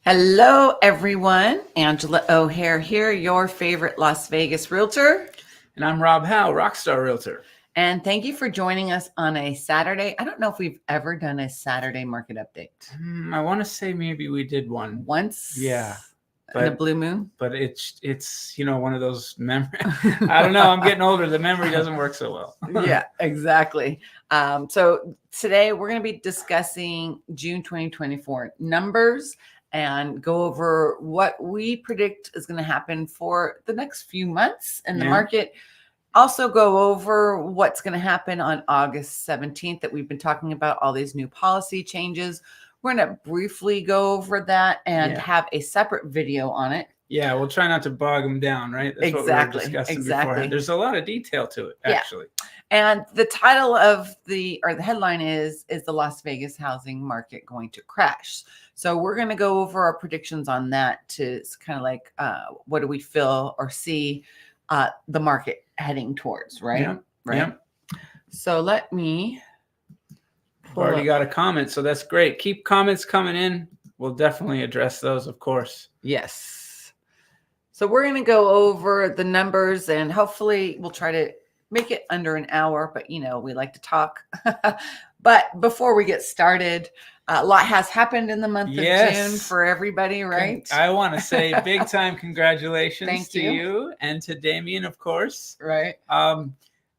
Hello, everyone. Angela O'Hare here, your favorite Las Vegas realtor. And I'm Rob Howe, Rockstar Realtor. And thank you for joining us on a Saturday. I don't know if we've ever done a Saturday market update. I want to say maybe we did one once. Yeah. In a blue moon. But it's one of those memory. I don't know. I'm getting older. The memory doesn't work so well. Yeah, exactly. So today we're going to be discussing June 2024 numbers and go over what we predict is going to happen for the next few months in the market. Also go over what's going to happen on August 17th that we've been talking about, all these new policy changes. We're going to briefly go over that and have a separate video on it. Yeah, we'll try not to bog them down, right? That's what we were discussing beforehand. There's a lot of detail to it, actually. And the title of the headline is the Las Vegas housing market going to crash? So we're going to go over our predictions on that to kind of like what do we feel or see the market heading towards, right? Yeah. Right. Yeah. So let me. I've already got a comment, so that's great. Keep comments coming in. We'll definitely address those, of course. Yes. So we're going to go over the numbers, and hopefully we'll try to make it under an hour, but we like to talk. But before we get started, a lot has happened in the month of June for everybody, right? I want to say big time congratulations to you and to Damien, of course. Right.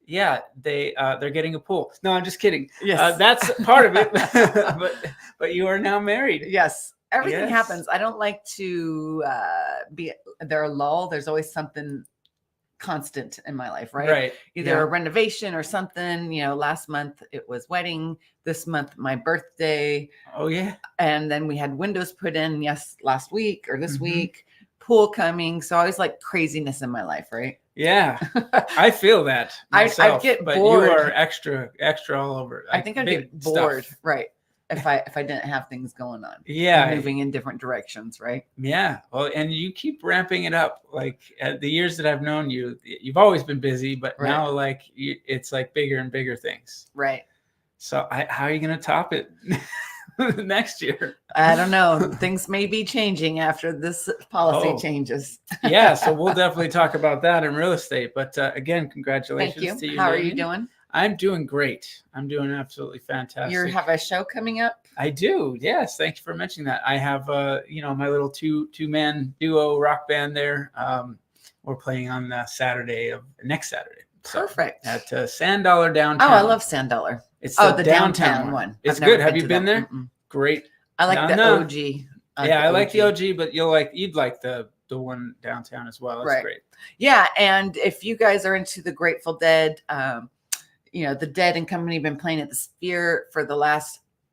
Yeah, they're getting a pool. No, I'm just kidding. Yes, that's part of it. but you are now married. Yes, everything happens. I don't like to be there a lull. There's always something constant in my life, right? Right. Either a renovation or something. Last month it was wedding. This month my birthday. Oh yeah. And then we had windows put in. Yes, last week or this week. Pool coming. So always like craziness in my life, right? Yeah, I feel that myself. I get but bored. You are extra all over. I think I'd get bored, right? If I didn't have things going on. Yeah, moving in different directions, right? Yeah. Well, and you keep ramping it up. Like the years that I've known you, you've always been busy, but now like it's like bigger and bigger things. Right. So how are you going to top it? Next year? I don't know. Things may be changing after this policy changes. Yeah, so we'll definitely talk about that in real estate. But again, congratulations to you. How are you doing? I'm doing great. I'm doing absolutely fantastic. You have a show coming up? I do. Yes. Thank you for mentioning that. I have my little two-man duo rock band there. We're playing on Saturday of next Saturday. Perfect. At Sand Dollar downtown. Oh, I love Sand Dollar. It's the downtown one. It's good. Have you been there? Great. I like the OG. I like the OG, but you'd like the one downtown as well. It's great. Yeah, and if you guys are into the Grateful Dead, the Dead and Company have been playing at the Sphere for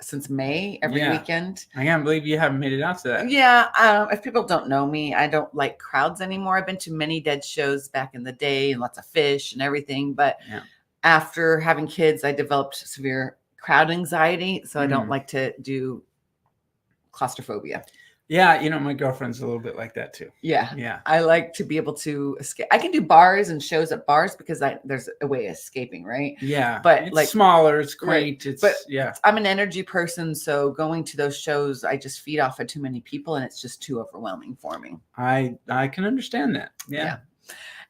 since May every weekend. I can't believe you haven't made it out to that. Yeah, if people don't know me, I don't like crowds anymore. I've been to many Dead shows back in the day and lots of Fish and everything, but after having kids, I developed severe crowd anxiety, so I don't like to do claustrophobia. Yeah, my girlfriend's a little bit like that too. Yeah. I like to be able to escape. I can do bars and shows at bars because there's a way of escaping, right? Yeah, but it's like smaller, it's great. I'm an energy person, so going to those shows, I just feed off of too many people, and it's just too overwhelming for me. I can understand that. Yeah.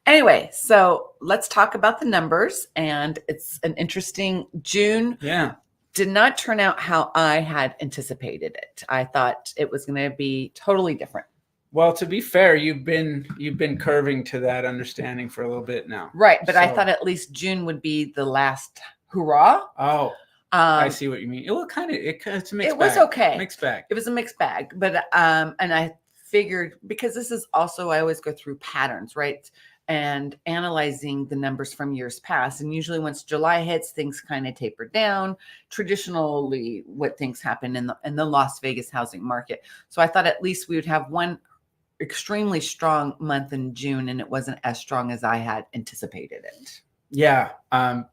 Anyway, so let's talk about the numbers, and it's an interesting June. Yeah. Did not turn out how I had anticipated it. I thought it was going to be totally different. Well, to be fair, you've been curving to that understanding for a little bit now. Right, but I thought at least June would be the last hurrah. Oh, I see what you mean. It was it's a mixed bag. It was okay. Mixed bag. It was a mixed bag, but and I figured, because this is also, I always go through patterns, right? And analyzing the numbers from years past. And usually once July hits, things kind of taper down. Traditionally, what things happen in the Las Vegas housing market. So I thought at least we would have one extremely strong month in June, and it wasn't as strong as I had anticipated it. Yeah. I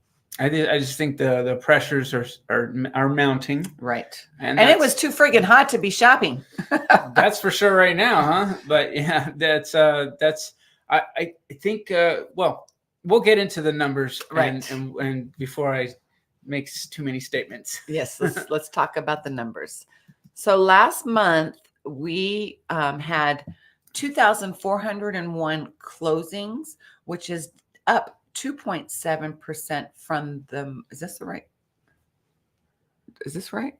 just think the pressures are mounting. Right. And it was too friggin' hot to be shopping. That's for sure right now, huh? But yeah, that's I think we'll get into the numbers and before I make too many statements. Yes, let's talk about the numbers. So last month we had 2,401 closings, which is up 2.7% from the, is this right? Is this right?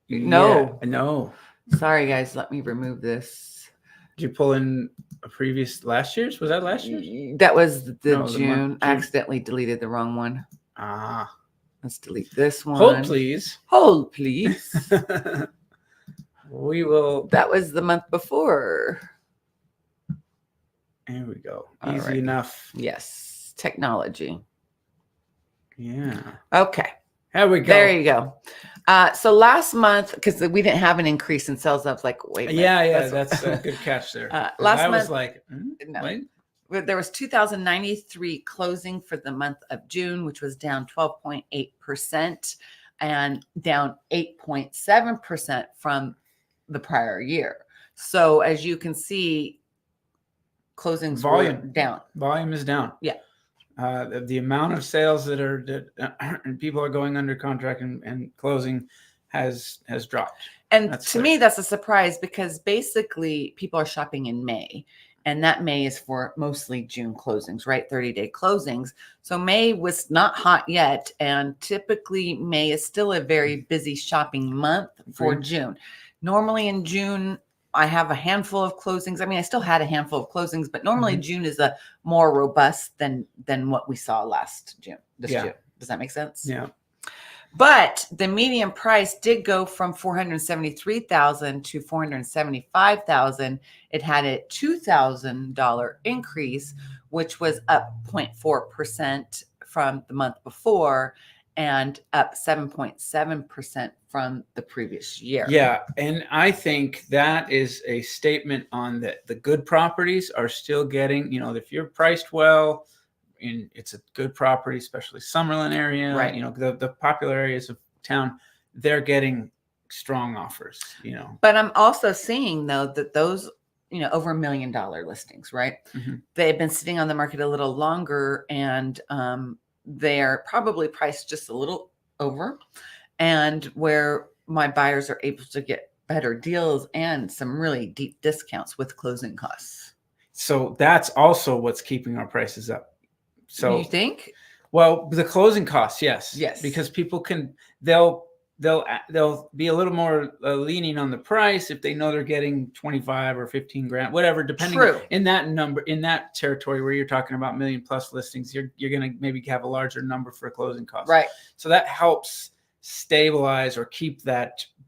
No. Yeah, no. Sorry, guys. Let me remove this. Did you pull in a previous last year's? Was that last year's? That was the No, the June. month, I June. accidentally deleted the wrong one. Ah. Let's delete this one. Hold, please. Hold, please. We will. That was the month before. There we go. All Easy right. enough. Yes. Technology. Yeah. Okay. There we go. There you go. So last month, because we didn't have an increase in sales, I was like, wait a minute. Yeah, that's a good catch there. Last I month, was like, no. wait. There was 2,093 closing for the month of June, which was down 12.8% and down 8.7% from the prior year. So as you can see, closings were down. Volume is down. Yeah. The amount of sales that people are going under contract and closing has dropped. And That's to me, that's a surprise because basically people are shopping in May. And that May is for mostly June closings, right? 30-day closings. So May was not hot yet. And typically May is still a very busy shopping month for June. Normally in June, I have a handful of closings. I mean, I still had a handful of closings, but normally June is a more robust than what we saw last June, June. Does that make sense? Yeah. But the median price did go from 473,000 to 475,000. It had a $2,000 increase, which was up 0.4% from the month before and up 7.7% from the previous year. Yeah, and I think that is a statement on that the good properties are still getting, if you're priced well, and it's a good property, especially Summerland area, right? The popular areas of town, they're getting strong offers, But I'm also seeing though that those, over $1 million listings, right? They've been sitting on the market a little longer, and they're probably priced just a little over, and where my buyers are able to get better deals and some really deep discounts with closing costs. So that's also what's keeping our prices up. So you think? Well, the closing costs, yes, because people they'll be a little more leaning on the price if they know they're getting 25 or 15 grand, whatever, depending in that territory where you're talking about million plus listings, you're going to maybe have a larger number for a closing cost, right? So that helps stabilize or keep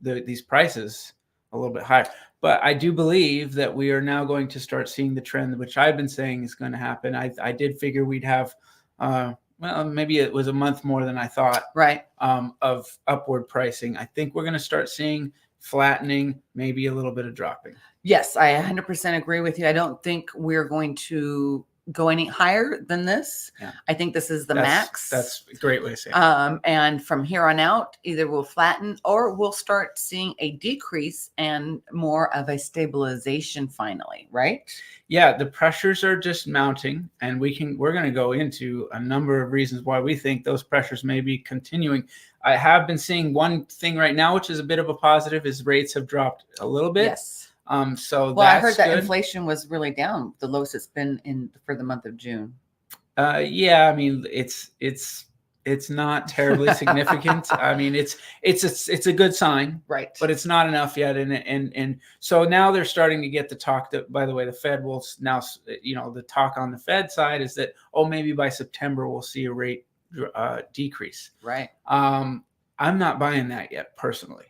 these prices a little bit higher. But I do believe that we are now going to start seeing the trend, which I've been saying is going to happen. I did figure we'd have, maybe it was a month more than I thought, right? Of upward pricing. I think we're going to start seeing flattening, maybe a little bit of dropping. Yes, I 100% agree with you. I don't think we're going to go any higher than this. Yeah. I think this is the max. That's a great way to say it. And from here on out, either we'll flatten or we'll start seeing a decrease and more of a stabilization finally, right? Yeah, the pressures are just mounting, and we're going to go into a number of reasons why we think those pressures may be continuing. I have been seeing one thing right now, which is a bit of a positive, is rates have dropped a little bit. Yes. So well, I heard that good. Inflation was really down, the lowest it's been for the month of June. Yeah, I mean it's not terribly significant. I mean it's a good sign, right? But it's not enough yet. And so now they're starting to get the talk that, by the way, the Fed will now, the talk on the Fed side is that maybe by September we'll see a rate decrease. Right. I'm not buying that yet personally,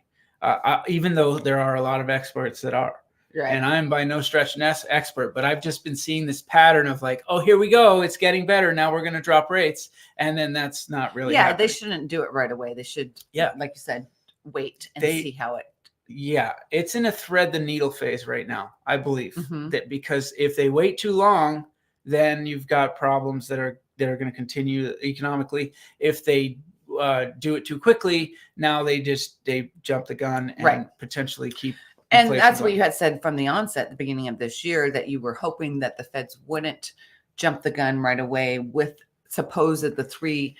even though there are a lot of experts that are. Right. And I'm by no stretch an expert, but I've just been seeing this pattern of like, here we go. It's getting better. Now we're going to drop rates. And then that's not really happening. They shouldn't do it right away. They should, like you said, wait and see how it. Yeah, it's in a thread the needle phase right now, I believe. That because if they wait too long, then you've got problems that are going to continue economically. If they do it too quickly, now they jump the gun and potentially keep. And that's what you had said from the onset at the beginning of this year, that you were hoping that the Feds wouldn't jump the gun right away with the 3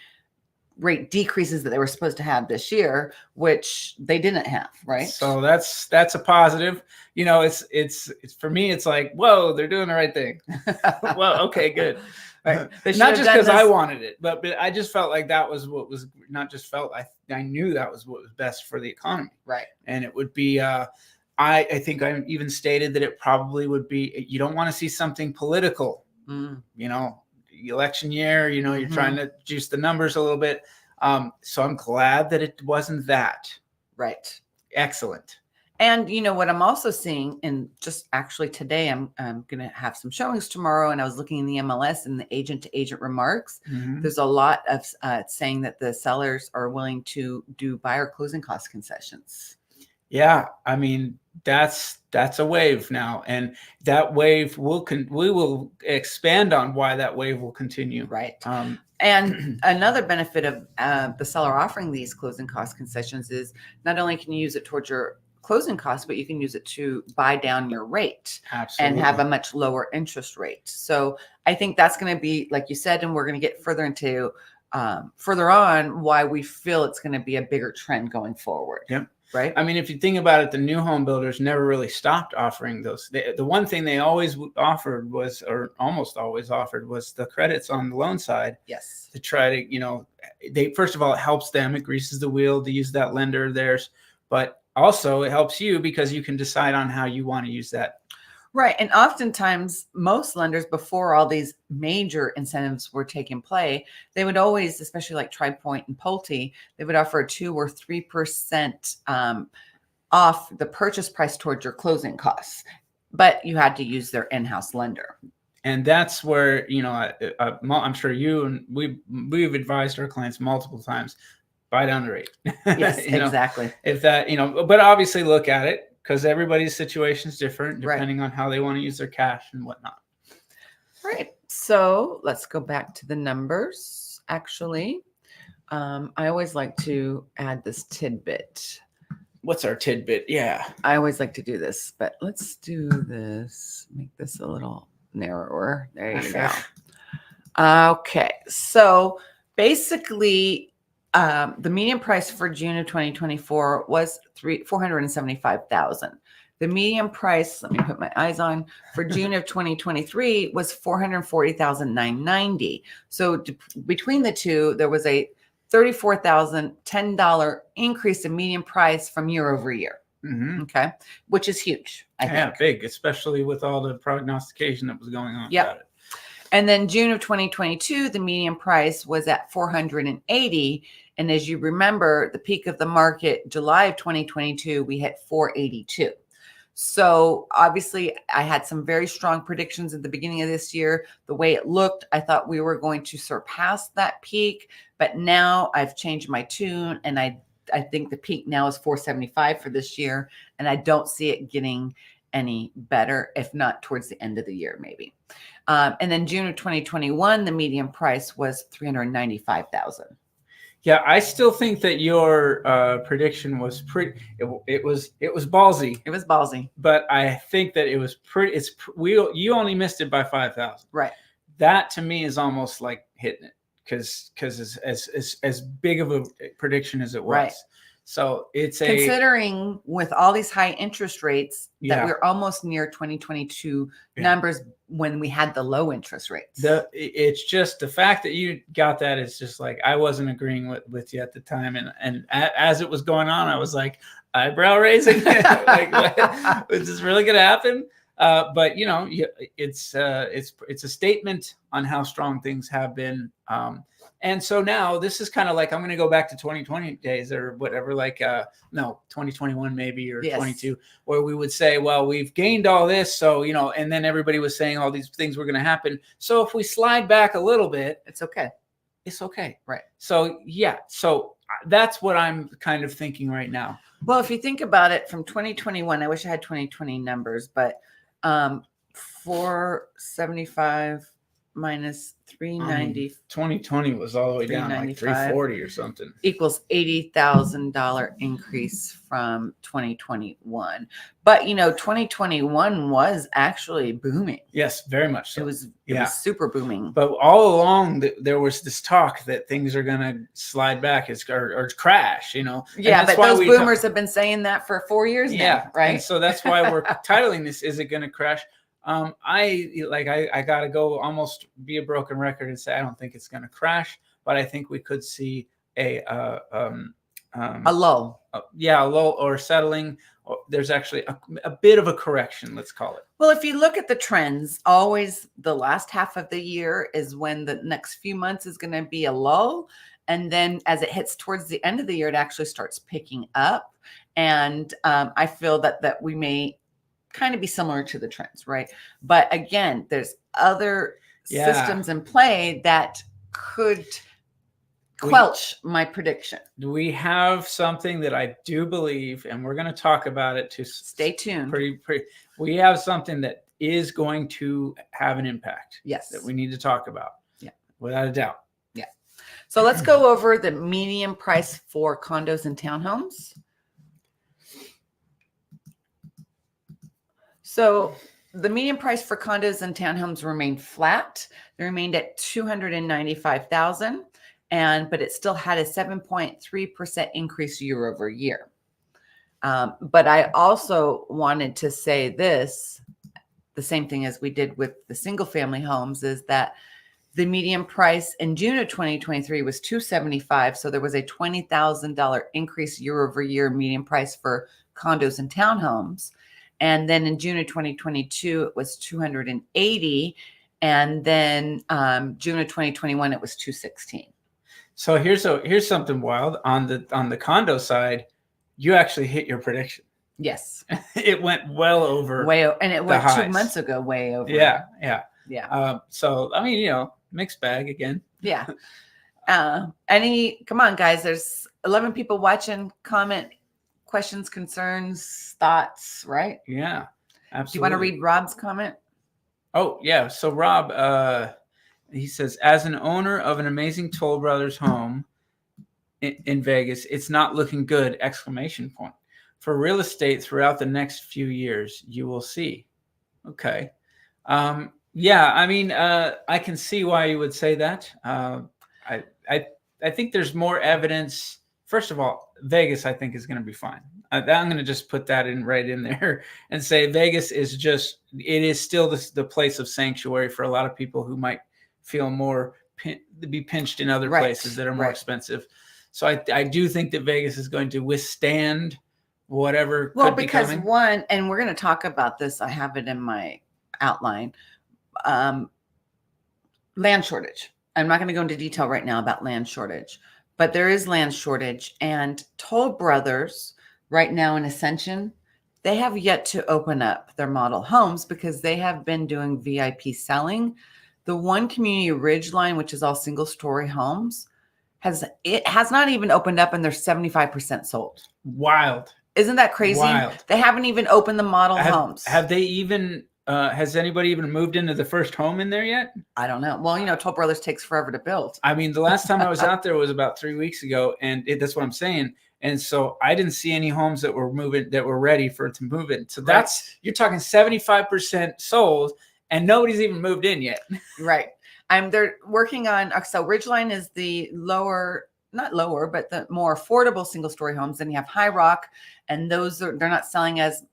rate decreases that they were supposed to have this year, which they didn't have, right? So that's a positive. You know, it's for me, it's like, whoa, they're doing the right thing. Well, okay, good. Right. Not just because I wanted it, but I just felt like that was what was not just felt. I knew that was what was best for the economy. Right. And it would be. I think I even stated that it probably would be. You don't want to see something political. You know, election year. You know, you're trying to juice the numbers a little bit. So I'm glad that it wasn't that. Right. Excellent. And you know what I'm also seeing, and just actually today, I'm going to have some showings tomorrow, and I was looking in the MLS and the agent-to-agent remarks. There's a lot of saying that the sellers are willing to do buyer closing cost concessions. Yeah, I mean that's a wave now, and that wave we will expand on why that wave will continue. Right. And another benefit of the seller offering these closing cost concessions is not only can you use it towards your closing costs, but you can use it to buy down your rate. Absolutely. And have a much lower interest rate. So I think that's going to be, like you said, and we're going to get further into further on why we feel it's going to be a bigger trend going forward. Yep. Right. I mean, if you think about it, the new home builders never really stopped offering those. The one thing they always offered was, or almost always offered, was the credits on the loan side. Yes. To try to, you know, they, first of all, it helps them. It greases the wheel to use that lender of theirs. But also it helps you because you can decide on how you want to use that. Right. And oftentimes most lenders, before all these major incentives were taking play, they would always, especially like TriPoint and Pulte, they would offer a 2 or 3% off the purchase price towards your closing costs. But you had to use their in-house lender. And that's where, you know, I'm sure you and we've advised our clients multiple times, buy down the rate. Yes, exactly. If that, you know, but obviously look at it, because everybody's situation is different depending on how they want to use their cash and whatnot. Right. So let's go back to the numbers. Actually, I always like to add this tidbit. What's our tidbit? Yeah. I always like to do this, but let's do this. Make this a little narrower. There you go. Okay. So basically, the median price for June of 2024 was $475,000. The median price, let me put my eyes on, for June of 2023 was $440,990. So between the two, there was a $34,010 increase in median price from year over year. Okay, which is huge. I think. Big, especially with all the prognostication that was going on about it. And then June of 2022, the median price was at $480. And as you remember, the peak of the market, July of 2022, we hit $482. So obviously I had some very strong predictions at the beginning of this year. The way it looked, I thought we were going to surpass that peak, but now I've changed my tune, and I think the peak now is 475 for this year. And I don't see it getting any better, if not towards the end of the year, maybe. And then June of 2021, the median price was $395,000. Yeah, I still think that your prediction was pretty. It was ballsy. It was ballsy, but I think that it was pretty. You only missed it by 5,000. Right. That to me is almost like hitting it because as big of a prediction as it was. Right. So it's considering with all these high interest rates that we're almost near 2022 numbers when we had the low interest rates. It's just the fact that you got that is just like, I wasn't agreeing with you at the time. And as it was going on, I was like, eyebrow raising, like, what? Is this really going to happen? But you know, it's a statement on how strong things have been. And so now this is kind of like, I'm going to go back to 2020 days or whatever, like, no, 2021 maybe, or 22, where we would say, well, we've gained all this. So, you know, and then everybody was saying all these things were going to happen. So if we slide back a little bit, it's okay. It's okay. Right. So, yeah. So that's what I'm kind of thinking right now. Well, if you think about it from 2021, I wish I had 2020 numbers, but 475 minus 390. 2020 was all the way down like 340 or something. Equals $80,000 increase from 2021. But 2021 was actually booming. Yes, very much so. It was super booming. But all along there was this talk that things are going to slide back or crash, Yeah, but those boomers have been saying that for 4 years now, right? And so that's why we're titling this, Is It Going to Crash? I got to go almost be a broken record and say I don't think it's going to crash, but I think we could see a lull. A lull or settling. There's actually a bit of a correction, let's call it. Well, if you look at the trends, always the last half of the year is when the next few months is going to be a lull. And then as it hits towards the end of the year, it actually starts picking up. And I feel that we may kind of be similar to the trends, right? But again, there's other systems in play that could quelch my prediction. We have something that I do believe, and we're going to talk about it to stay tuned. We have something that is going to have an impact. Yes. That we need to talk about. Yeah. Without a doubt. Yeah. So let's go over the median price for condos and townhomes. So the median price for condos and townhomes remained flat. They remained at $295,000, but it still had a 7.3% increase year over year. But I also wanted to say this, the same thing as we did with the single family homes, is that the median price in June of 2023 was $275,000. So there was a $20,000 increase year over year median price for condos and townhomes. And then in June of 2022, it was $280,000. And then June of 2021, it was $216,000. So here's something wild on the condo side. You actually hit your prediction. Yes, it went well over. And it went 2 months ago, way over. Yeah. So I mean, mixed bag again. Yeah. Come on, guys. There's 11 people watching. Comment. Questions, concerns, thoughts, right? Yeah, absolutely. Do you want to read Rob's comment? Oh, yeah. So Rob, he says, as an owner of an amazing Toll Brothers home in Vegas, it's not looking good, ! For real estate throughout the next few years, you will see. Okay. Yeah, I mean, I can see why you would say that. I think there's more evidence. First of all, Vegas, I think, is going to be fine. I'm going to just put that right in there and say Vegas is still the place of sanctuary for a lot of people who might feel more be pinched in other places that are more expensive. So I do think that Vegas is going to withstand whatever could be coming. One, and we're going to talk about this, I have it in my outline, land shortage. I'm not going to go into detail right now about land shortage. But there is land shortage, and Toll Brothers right now in Ascension, they have yet to open up their model homes because they have been doing VIP selling. The one community Ridgeline, which is all single story homes, has not even opened up, and they're 75% sold. Wild. Isn't that crazy? Wild. They haven't even opened the model homes. Have they even? Has anybody even moved into the first home in there yet? I don't know. Well, Toll Brothers takes forever to build. I mean, the last time I was out there was about 3 weeks ago, and that's what I'm saying. And so I didn't see any homes that were ready for it to move in. So you're talking 75% sold, and nobody's even moved in yet. Right. They're working on. So Ridgeline is the not lower, but the more affordable single story homes. Then you have High Rock, and they're not selling as.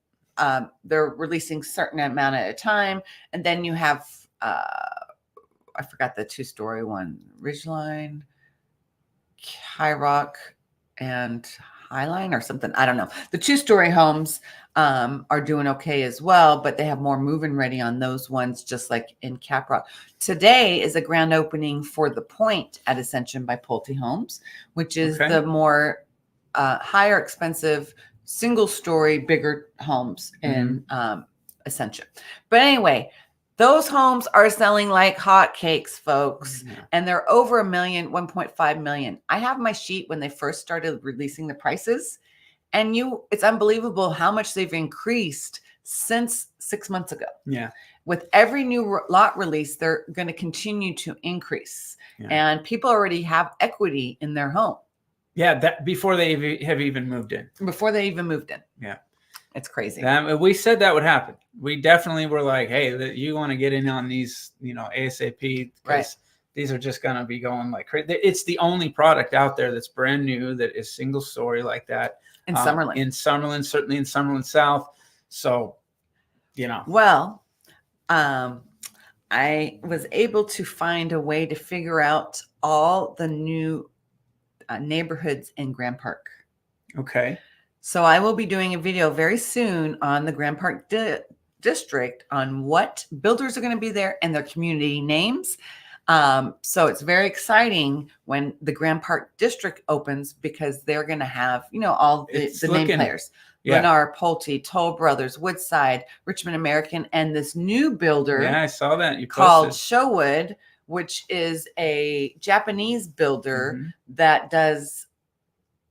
They're releasing certain amount at a time. And then you have, I forgot the 2-story one, Ridgeline, High Rock, and Highline or something. I don't know. The 2-story homes are doing okay as well, but they have more move-in ready on those ones, just like in Caprock. Today is a grand opening for The Point at Ascension by Pulte Homes, which is the more higher expensive single story, bigger homes in Ascension. But anyway, those homes are selling like hotcakes, folks. And they're over $1 million, 1.5 million. I have my sheet when they first started releasing the prices, and it's unbelievable how much they've increased since 6 months ago. Yeah. With every new lot release, they're going to continue to increase. Yeah. And people already have equity in their home. Yeah, that before they have even moved in. Before they even moved in. Yeah. It's crazy. We said that would happen. We definitely were like, hey, you want to get in on these, ASAP, because these are just going to be going like crazy. It's the only product out there that's brand new that is single story like that. In Summerland. In Summerland, certainly in Summerland South. So, Well, I was able to find a way to figure out all the new neighborhoods in Grand Park. Okay. So I will be doing a video very soon on the Grand Park district on what builders are going to be there and their community names. So it's very exciting when the Grand Park district opens, because they're going to have, all the name players. Yeah. Lennar, Pulte, Toll Brothers, Woodside, Richmond American, and this new builder. Yeah, I saw that. You called Sherwood, which is a Japanese builder that does,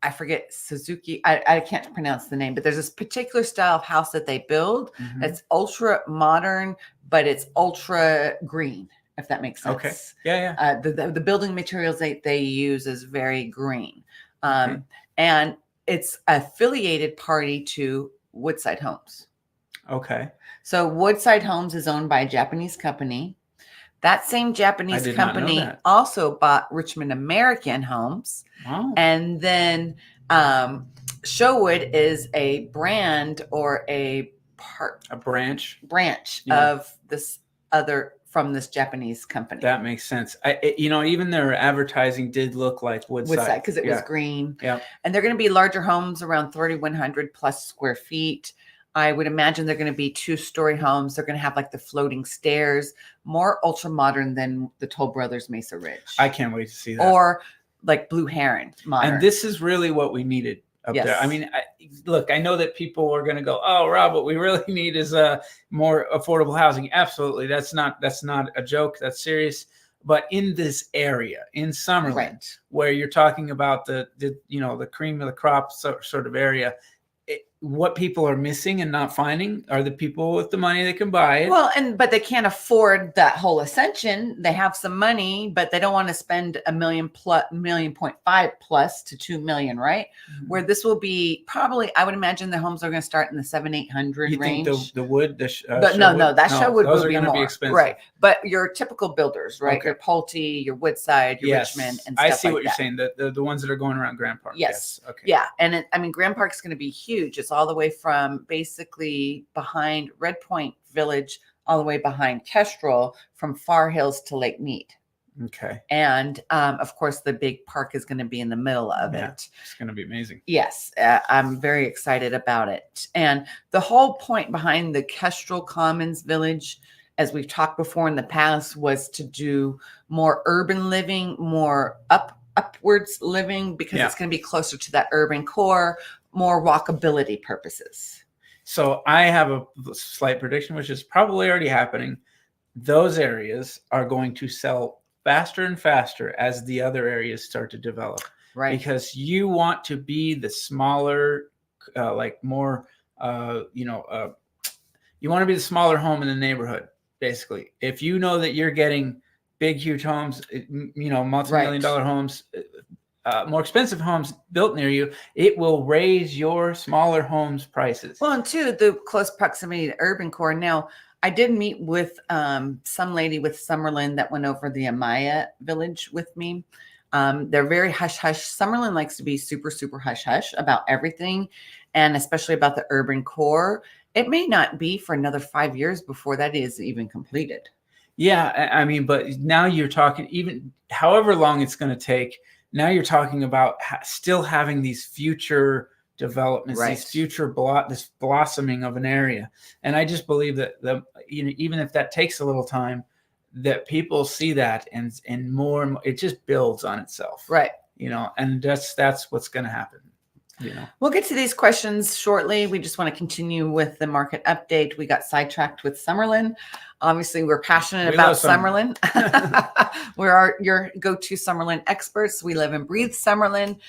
I forget, Suzuki. I can't pronounce the name, but there's this particular style of house that they build that's ultra modern, but it's ultra green, if that makes sense. Okay. Yeah. The building materials they use is very green. And it's affiliated party to Woodside Homes. Okay. So Woodside Homes is owned by a Japanese company. That same Japanese company also bought Richmond American Homes. Oh. And then Sherwood is a brand or a branch of this other from this Japanese company. That makes sense. Even their advertising did look like Woodside because it was green. Yeah. And they're going to be larger homes, around 3,100 plus square feet. I would imagine they're going to be 2-story homes. They're going to have like the floating stairs, more ultra modern than the Toll Brothers Mesa Ridge. I can't wait to see that. Or like Blue Heron modern. And this is really what we needed up there. I mean, look, I know that people are going to go, oh, Rob, what we really need is more affordable housing. Absolutely. That's not a joke. That's serious. But in this area, in Summerland, where you're talking about the cream of the crop sort of area, what people are missing and not finding are the people with the money that can buy it. Well, but they can't afford that whole ascension. They have some money, but they don't want to spend $1.5 million plus to $2 million, right? Where this will be probably, I would imagine the homes are going to start in the 700-800 range. Think the wood? Sherwood those will are be going to more be expensive, right? But your typical builders, right? Okay. Your Pulte, your Woodside, your Richmond, and stuff I see like what you're saying. The ones that are going around Grand Park. Yes. Okay. Yeah, and Grand Park's going to be huge. It's all the way from basically behind Red Point Village, all the way behind Kestrel, from Far Hills to Lake Mead. Okay. And of course, the big park is going to be in the middle of it. It's going to be amazing. Yes, I'm very excited about it. And the whole point behind the Kestrel Commons Village, as we've talked before in the past, was to do more urban living, more upwards living, because it's going to be closer to that urban core, more walkability purposes. So I have a slight prediction, which is probably already happening. Those areas are going to sell faster and faster as the other areas start to develop. Right. Because you want to be the smaller, you want to be the smaller home in the neighborhood, basically. If you know that you're getting big, huge homes, multi-million-dollar homes, more expensive homes built near you, it will raise your smaller homes prices. Well, and two, the close proximity to urban core. Now, I did meet with some lady with Summerland that went over the Amaya village with me. They're very hush-hush. Summerland likes to be super, super hush-hush about everything, and especially about the urban core. It may not be for another 5 years before that is even completed. Yeah, I mean, but now you're talking, even however long it's going to take, now you're talking about still having these future developments, these future this blossoming of an area. And I just believe that even if that takes a little time, that people see that and more, it just builds on itself. Right. And that's what's going to happen. We'll get to these questions shortly. We just want to continue with the market update. We got sidetracked with Summerland. Obviously, we're passionate about Summerland. We're your go-to Summerland experts. We live and breathe Summerland.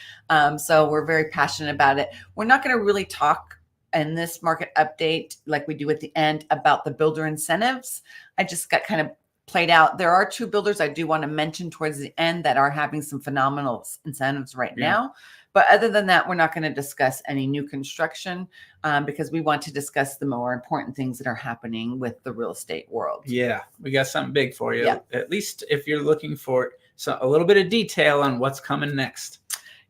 So we're very passionate about it. We're not going to really talk in this market update, like we do at the end, about the builder incentives. I just got kind of played out. There are 2 builders I do want to mention towards the end that are having some phenomenal incentives right now. But other than that, we're not going to discuss any new construction because we want to discuss the more important things that are happening with the real estate world. Yeah, we got something big for you. Yeah. At least if you're looking for a little bit of detail on what's coming next.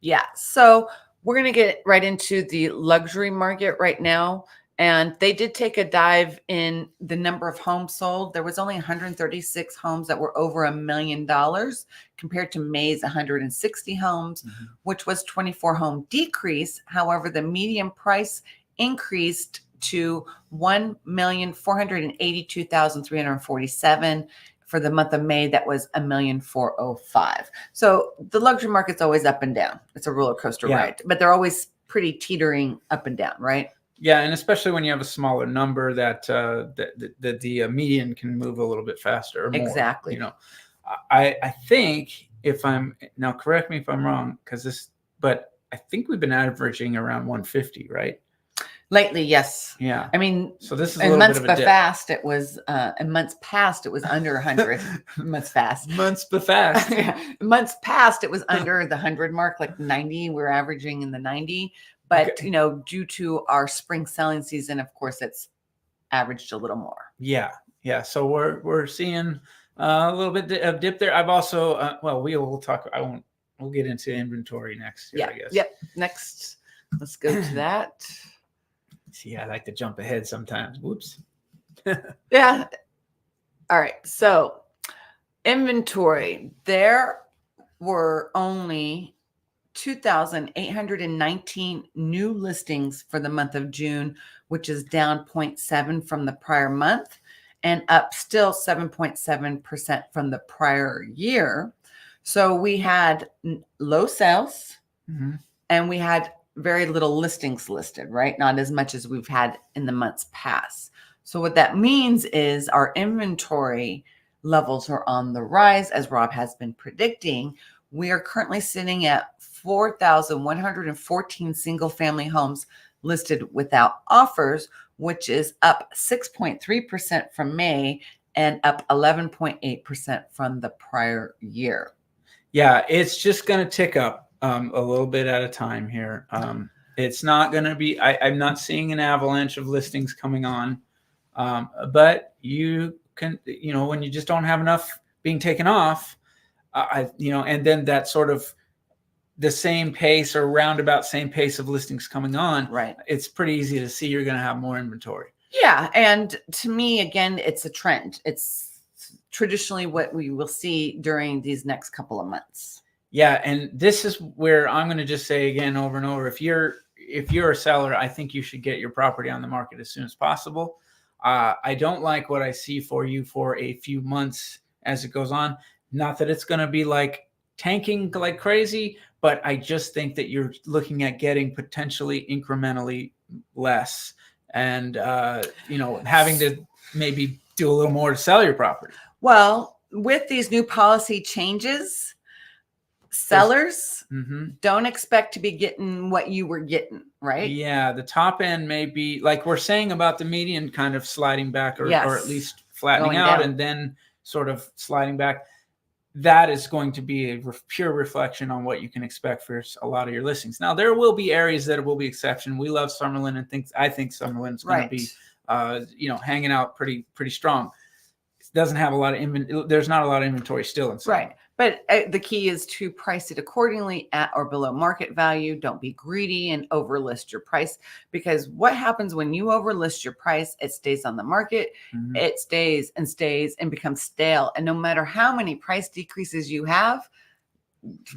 Yeah. So we're going to get right into the luxury market right now. And they did take a dive in the number of homes sold. There was only 136 homes that were over $1 million compared to May's 160 homes, which was 24 home decrease. However, the median price increased to $1,482,347. For the month of May, that was $1,405,000. So the luxury market's always up and down. It's a roller coaster ride, but they're always pretty teetering up and down, right? Yeah, and especially when you have a smaller number, that the median can move a little bit faster or more. Exactly. You know, I think now correct me if I'm wrong, but I think we've been averaging around 150, right? Lately, yes. Yeah. I mean, so this is in months past, it was in months past it was under 100. Months past. Months past. Months past it was under the 100 mark, like 90. We're averaging in the 90. But you know, due to our spring selling season, of course, it's averaged a little more. Yeah. So we're seeing a little bit of dip there. I've also we'll talk. We'll get into inventory next year, I guess. Yep. Next, let's go to that. See, I like to jump ahead sometimes. Whoops. Yeah. All right. So inventory, there were only 2,819 new listings for the month of June, which is down 0.7 from the prior month and up still 7.7% from the prior year. So we had low sales and we had very little listings listed, right? Not as much as we've had in the months past. So what that means is our inventory levels are on the rise, as Rob has been predicting. We are currently sitting at 4,114 single family homes listed without offers, which is up 6.3% from May and up 11.8% from the prior year. Yeah, it's just going to tick up a little bit at a time here. It's not going to be, I'm not seeing an avalanche of listings coming on, but you can, when you just don't have enough being taken off, and then that sort of the same pace or roundabout same pace of listings coming on, right? It's pretty easy to see you're going to have more inventory. Yeah. And to me, again, it's a trend. It's traditionally what we will see during these next couple of months. Yeah. And this is where I'm going to just say again, over and over, if you're a seller, I think you should get your property on the market as soon as possible. I don't like what I see for you for a few months as it goes on. Not that it's going to be like tanking like crazy, but I just think that you're looking at getting potentially incrementally less and, having to maybe do a little more to sell your property. Well, with these new policy changes, sellers don't expect to be getting what you were getting, right? Yeah, the top end may be like we're saying about the median kind of sliding back or at least flattening out and then sort of sliding back. That is going to be a pure reflection on what you can expect for a lot of your listings. Now, there will be areas that will be exception. We love Summerland and I think Summerland is going to be, hanging out pretty strong. It doesn't have a lot of there's not a lot of inventory still in Summerland. Right. But the key is to price it accordingly at or below market value. Don't be greedy and overlist your price, because what happens when you overlist your price, it stays on the market, it stays and becomes stale. And no matter how many price decreases you have,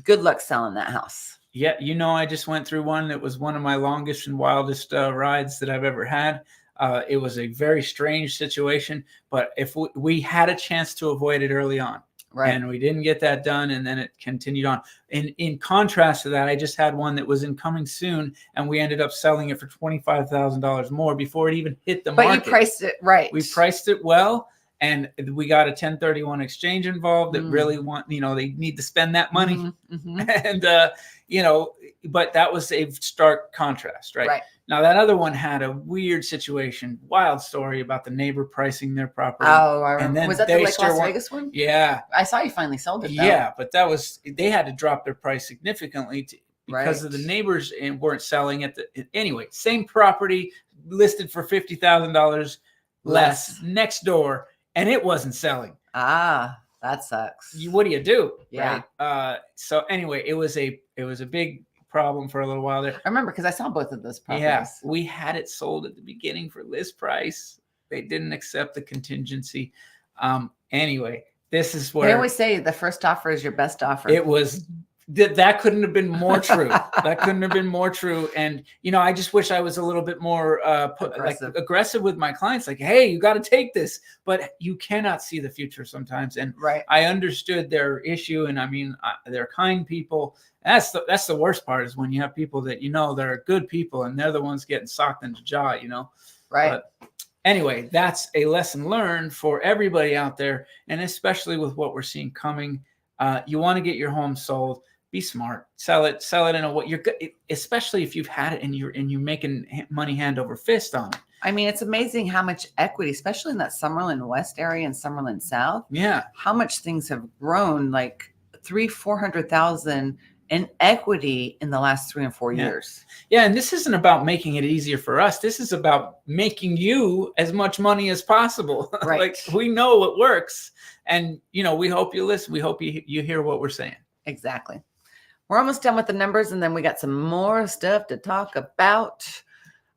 good luck selling that house. Yeah. I just went through one that was one of my longest and wildest rides that I've ever had. It was a very strange situation, but if we had a chance to avoid it early on, right, and we didn't get that done, and then it continued on. In contrast to that, I just had one that was incoming soon, and we ended up selling it for $25,000 more before it even hit the market. But you priced it right. We priced it well, and we got a 1031 exchange involved that really they need to spend that money. And, but that was a stark contrast, right? Now that other one had a weird situation, wild story about the neighbor pricing their property. Oh, I remember. Was that the Las Vegas one? Yeah. I saw you finally sold it, though. Yeah, but they had to drop their price significantly because of the neighbors and weren't selling it. Anyway, same property listed for $50,000 less next door, and it wasn't selling. Ah, that sucks. What do you do? Yeah. Right? So anyway, it was a big problem for a little while there. I remember because I saw both of those properties. Yeah, we had it sold at the beginning for list price. They didn't accept the contingency. Anyway, this is where they always say the first offer is your best offer. It was that couldn't have been more true. That couldn't have been more true. And I just wish I was a little bit more aggressive with my clients. Like, hey, you got to take this, but you cannot see the future sometimes. And I understood their issue, and I mean, they're kind people. That's the worst part is when you have people that that are good people, and they're the ones getting socked in the jaw. Right. But anyway, that's a lesson learned for everybody out there, and especially with what we're seeing coming. You want to get your home sold. Be smart. Sell it in a way you're good, especially if you've had it and you're making money hand over fist on it. I mean, it's amazing how much equity, especially in that Summerland West area and Summerland South. Yeah. How much things have grown, like 300,000-400,000 in equity in the last 3 and 4 years. Yeah. And this isn't about making it easier for us. This is about making you as much money as possible. Right. Like, we know it works. And, we hope you listen. We hope you hear what we're saying. Exactly. We're almost done with the numbers, and then we got some more stuff to talk about.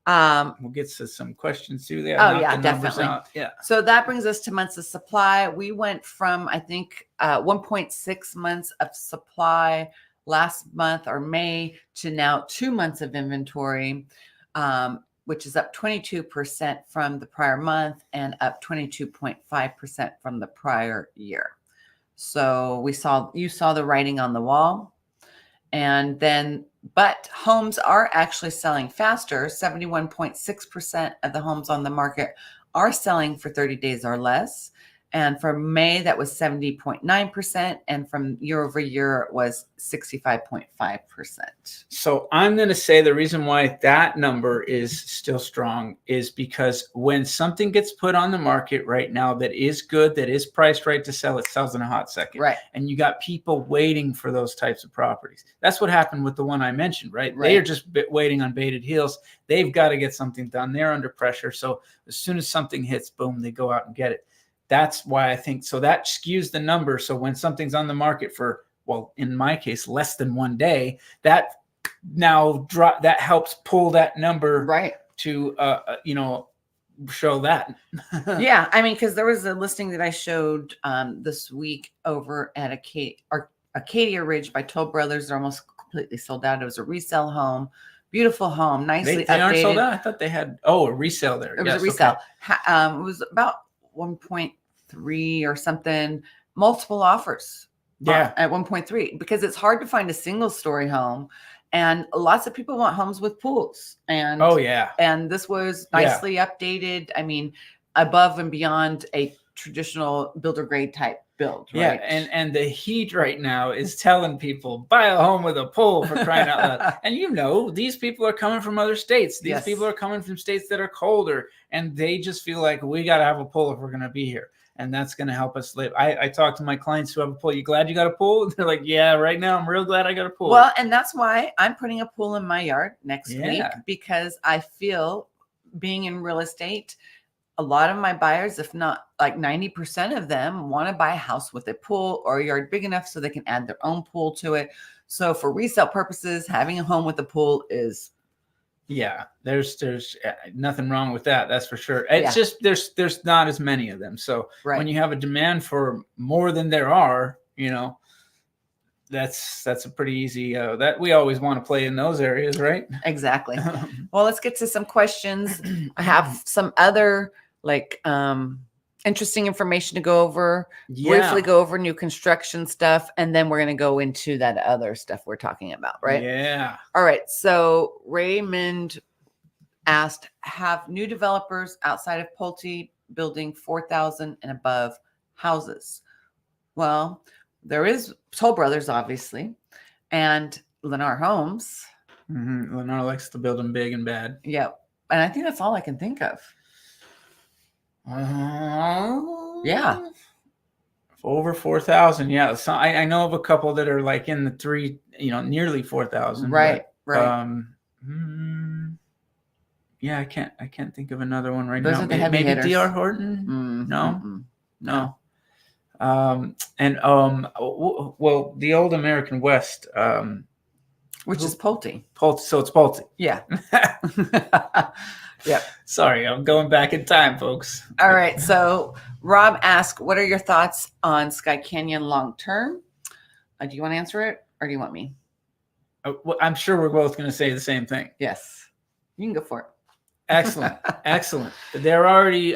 We'll get to some questions too. Definitely. Yeah. So that brings us to months of supply. We went from, I think, 1.6 months of supply last month or May to now 2 months of inventory, which is up 22% from the prior month and up 22.5% from the prior year. So you saw the writing on the wall. And then, but homes are actually selling faster. 71.6% of the homes on the market are selling for 30 days or less. And for May, that was 70.9%. And from year over year, it was 65.5%. So I'm going to say the reason why that number is still strong is because when something gets put on the market right now that is good, that is priced right to sell, it sells in a hot second. Right. And you got people waiting for those types of properties. That's what happened with the one I mentioned, right? They are just waiting on bated heels. They've got to get something done. They're under pressure. So as soon as something hits, boom, they go out and get it. That's why I think so that skews the number. So when something's on the market for, well, in my case, less than 1 day, that now that helps pull that number to, show that. Yeah. I mean, because there was a listing that I showed this week over at Acadia Ridge by Toll Brothers. They're almost completely sold out. It was a resale home. Beautiful home, nicely updated. They aren't sold out? I thought they had, a resale there. It was a resale. Okay. It was about 1.3 or something, multiple offers. Yeah. At 1.3, because it's hard to find a single story home, and lots of people want homes with pools. And and this was nicely updated. I mean, above and beyond a traditional builder grade type build. Right? Yeah. And the heat right now is telling people buy a home with a pool, for crying out loud. And these people are coming from other states. These people are coming from states that are colder, and they just feel like we got to have a pool if we're going to be here. And that's going to help us live. I talk to my clients who have a pool. You glad you got a pool? They're like, yeah, right now I'm real glad I got a pool. Well, and that's why I'm putting a pool in my yard next week, because I feel, being in real estate, a lot of my buyers, if not like 90% of them, want to buy a house with a pool or a yard big enough so they can add their own pool to it. So for resale purposes, having a home with a pool is... Yeah, there's nothing wrong with that. That's for sure. It's just there's not as many of them. So when you have a demand for more than there are, that's a pretty easy. That we always want to play in those areas, right? Exactly. Well, let's get to some questions. I have some other interesting information to go over. Briefly go over new construction stuff, and then we're going to go into that other stuff we're talking about, right? Yeah. All right. So Raymond asked, have new developers outside of Pulte building 4,000 and above houses? Well, there is Toll Brothers, obviously, and Lennar Homes. Lennar likes to build them big and bad. Yep. And I think that's all I can think of. Yeah. Over 4,000. Yeah. So I know of a couple that are like in the three, nearly 4,000. Right. But, right. Yeah, I can't think of another one right Those now. are the heavy Maybe hitters. D.R. Horton? No. Well, the old American West, which is Pulte. So it's Pulte. Yeah. Yeah. Sorry, I'm going back in time, folks. All right. So Rob asked, what are your thoughts on Sky Canyon long term? Do you want to answer it or do you want me? Well, I'm sure we're both going to say the same thing. Yes. You can go for it. Excellent. Excellent. They're already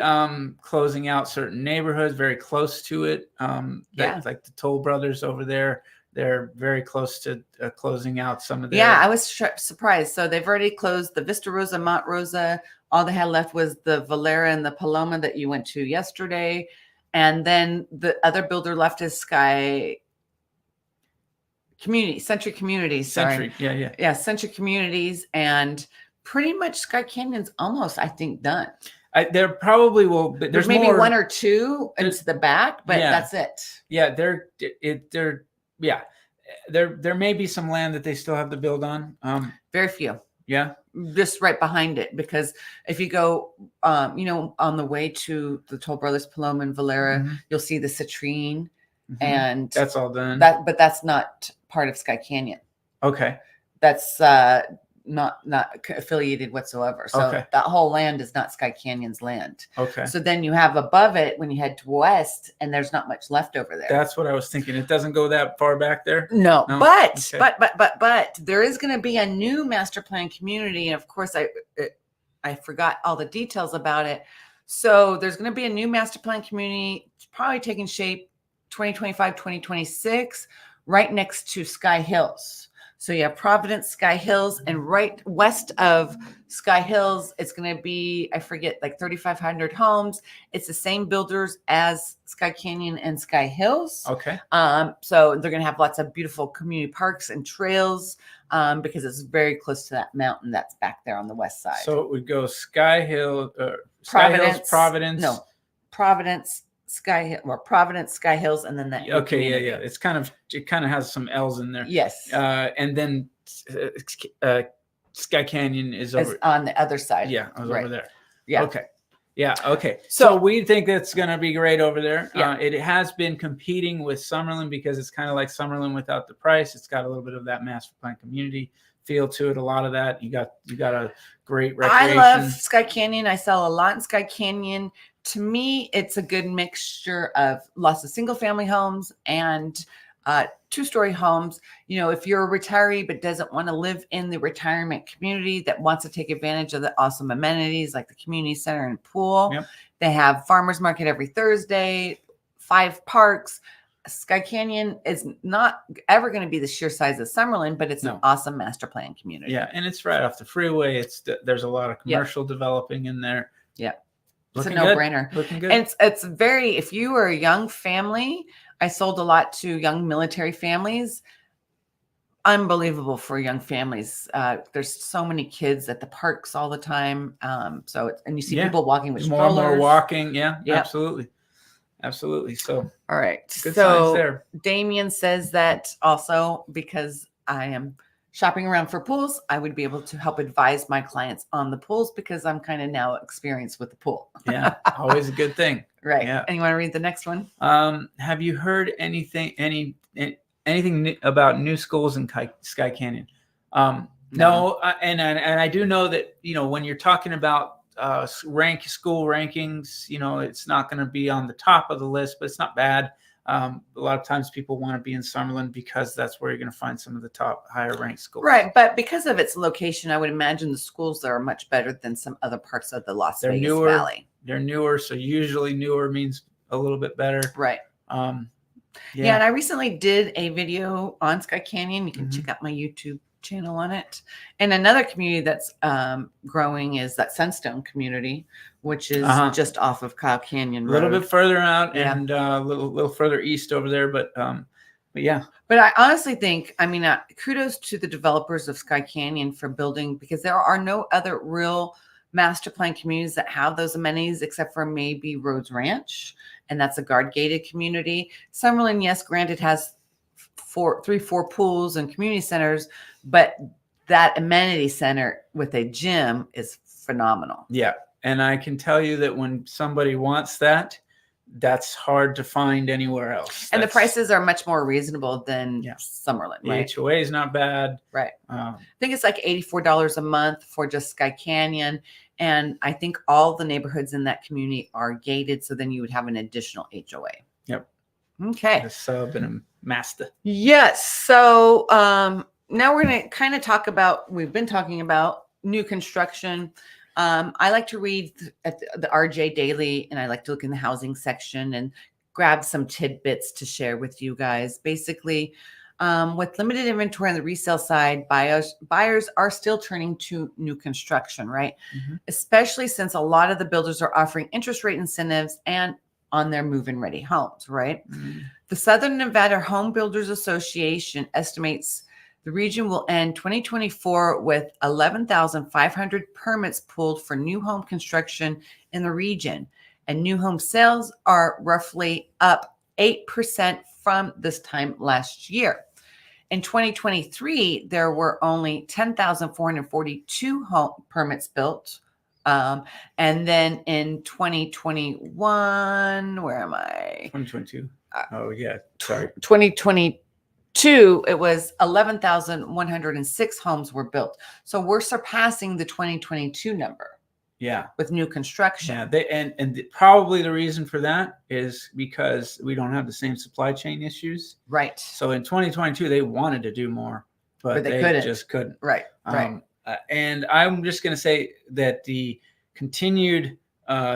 closing out certain neighborhoods very close to it. Like the Toll Brothers over there. They're very close to closing out some of their. Yeah, I was surprised. So they've already closed the Vista Rosa, Mont Rosa. All they had left was the Valera and the Paloma that you went to yesterday. And then the other builder left is Sky Community, Century Communities. Sorry. Century, yeah, Century Communities. And pretty much Sky Canyon's almost, I think, done. There probably will be. There's maybe one or two into the back, but that's it. Yeah, there may be some land that they still have to build on. Very few. Yeah. Just right behind it, because if you go, on the way to the Toll Brothers, Paloma and Valera, you'll see the citrine, and that's all done. But that's not part of Sky Canyon. Okay. That's not affiliated whatsoever. So that whole land is not Sky Canyon's land. Okay. So then you have above it when you head to west, and there's not much left over there. That's what I was thinking. It doesn't go that far back there. No. But there is going to be a new master plan community, and of course I forgot all the details about it. So there's going to be a new master plan community. It's probably taking shape 2025, 2026, right next to Sky Hills. So you have Providence, Sky Hills, and right west of Sky Hills, it's going to be, I forget, like 3,500 homes. It's the same builders as Sky Canyon and Sky Hills. Okay. So they're going to have lots of beautiful community parks and trails because it's very close to that mountain that's back there on the west side. So it would go Sky Hill, Providence, Providence. No, Providence, Sky Hill, or Providence, Sky Hills, and then that. Okay, yeah. It kind of has some L's in there. Yes. And then Sky Canyon is over on the other side. Yeah, over there. Yeah. Okay. Yeah. Okay. So we think that's going to be great over there. Yeah. It has been competing with Summerland because it's kind of like Summerland without the price. It's got a little bit of that master plan community feel to it. A lot of that. You got a great recreation. I love Sky Canyon. I sell a lot in Sky Canyon. To me, it's a good mixture of lots of single family homes and two-story homes. If you're a retiree but doesn't want to live in the retirement community, that wants to take advantage of the awesome amenities like the community center and pool. Yep. They have farmers market every Thursday, 5 parks. Sky Canyon is not ever going to be the sheer size of Summerland, but it's an awesome master plan community. Yeah, and it's right off the freeway. There's a lot of commercial developing in there. Yeah. It's Looking a no-brainer. Looking good. And it's very, if you are a young family, I sold a lot to young military families. Unbelievable for young families. There's so many kids at the parks all the time. And you see people walking with more strollers. And more walking. Yeah, absolutely. Absolutely. So, all right. Good signs there. Damien says that also because I am shopping around for pools, I would be able to help advise my clients on the pools because I'm kind of now experienced with the pool. Yeah, always a good thing. Right. Yeah. And you want to read the next one? Have you heard anything about new schools in Sky Canyon? No. And I do know that, when you're talking about school rankings, it's not going to be on the top of the list, but it's not bad. A lot of times people want to be in Summerland because that's where you're going to find some of the top higher ranked schools. Right. But because of its location, I would imagine the schools there are much better than some other parts of the Las Vegas Valley. They're newer. So usually newer means a little bit better. Right. Yeah. And I recently did a video on Sky Canyon. You can check out my YouTube channel on it. And another community that's growing is that Sandstone Community, which is just off of Kyle Canyon Road. A little bit further out and a little further east over there, but But yeah. But I honestly think, I mean, kudos to the developers of Sky Canyon for building, because there are no other real master plan communities that have those amenities except for maybe Rhodes Ranch, and that's a guard gated community. Summerland, yes, granted, has four pools and community centers, but that amenity center with a gym is phenomenal. Yeah. And I can tell you that when somebody wants that, that's hard to find anywhere else. And the prices are much more reasonable than Summerland. The right? HOA is not bad. Right. I think it's like $84 a month for just Sky Canyon. And I think all the neighborhoods in that community are gated. So then you would have an additional HOA. Yep. Okay. A sub and a master. Yes. So now we're going to kind of talk about, we've been talking about new construction. I like to read at the RJ Daily, and I like to look in the housing section and grab some tidbits to share with you guys. Basically, with limited inventory on the resale side, buyers are still turning to new construction, right? Mm-hmm. Especially since a lot of the builders are offering interest rate incentives and on their move-in ready homes, right? Mm-hmm. The Southern Nevada Home Builders Association estimates the region will end 2024 with 11,500 permits pulled for new home construction in the region. And new home sales are roughly up 8% from this time last year. In 2023, there were only 10,442 home permits built. And then in 2021, where am I? 2022. Oh, yeah. Sorry. 2022, it was 11,106 homes were built. So we're surpassing the 2022 number. Yeah. With new construction. Yeah. Probably the reason for that is because we don't have the same supply chain issues. Right. So in 2022, they wanted to do more, but they just couldn't. Right. Right. And I'm just going to say that the continued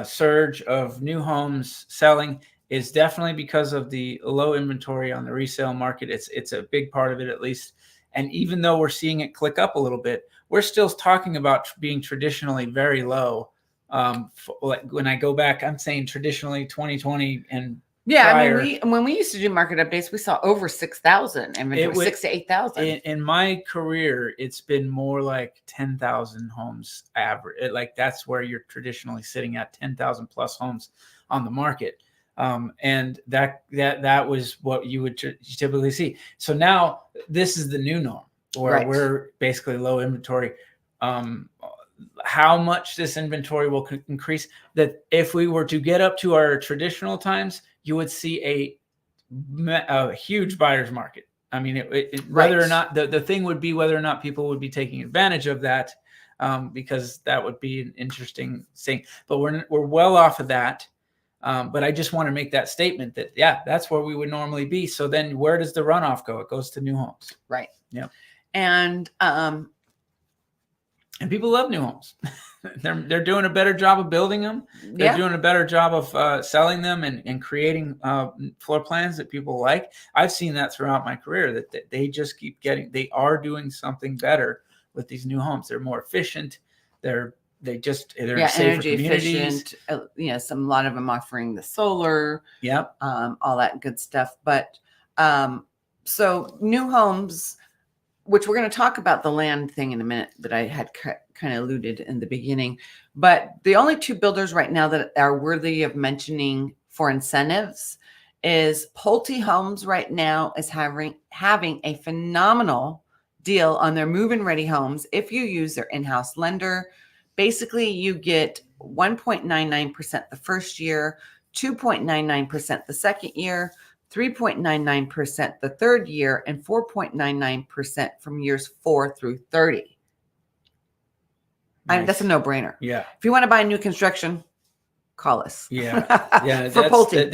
surge of new homes selling is definitely because of the low inventory on the resale market. It's a big part of it, at least. And even though we're seeing it click up a little bit, we're still talking about being traditionally very low. Like when I go back, I'm saying traditionally 2020 and prior. I mean, when we used to do market updates, we saw over 6,000 inventory, 6,000 to 8,000. In my career, it's been more like 10,000 homes average. Like that's where you're traditionally sitting at, 10,000 plus homes on the market. And that was what you would typically see. So now this is the new norm where we're basically low inventory. How much this inventory will increase, that if we were to get up to our traditional times, you would see a huge buyer's market. I mean, whether or not the thing would be whether or not people would be taking advantage of that, because that would be an interesting thing. But we're well off of that. But I just want to make that statement that, that's where we would normally be. So then where does the runoff go? It goes to new homes. Right. Yeah. And people love new homes. They're doing a better job of building them. They're doing a better job of selling them and creating floor plans that people like. I've seen that throughout my career, that they just keep they are doing something better with these new homes. They're more efficient. They're safer energy communities. efficient. A lot of them offering the solar. Yep. All that good stuff. But so new homes, which we're going to talk about the land thing in a minute that I had kind of alluded in the beginning. But the only two builders right now that are worthy of mentioning for incentives is Pulte Homes right now is having a phenomenal deal on their move-in ready homes. If you use their in-house lender, basically you get 1.99% the first year, 2.99% the second year, 3.99% the third year, and 4.99% from years 4 through 30. Nice. That's a no-brainer. Yeah. If you want to buy new construction, call us. Yeah. For Pulte.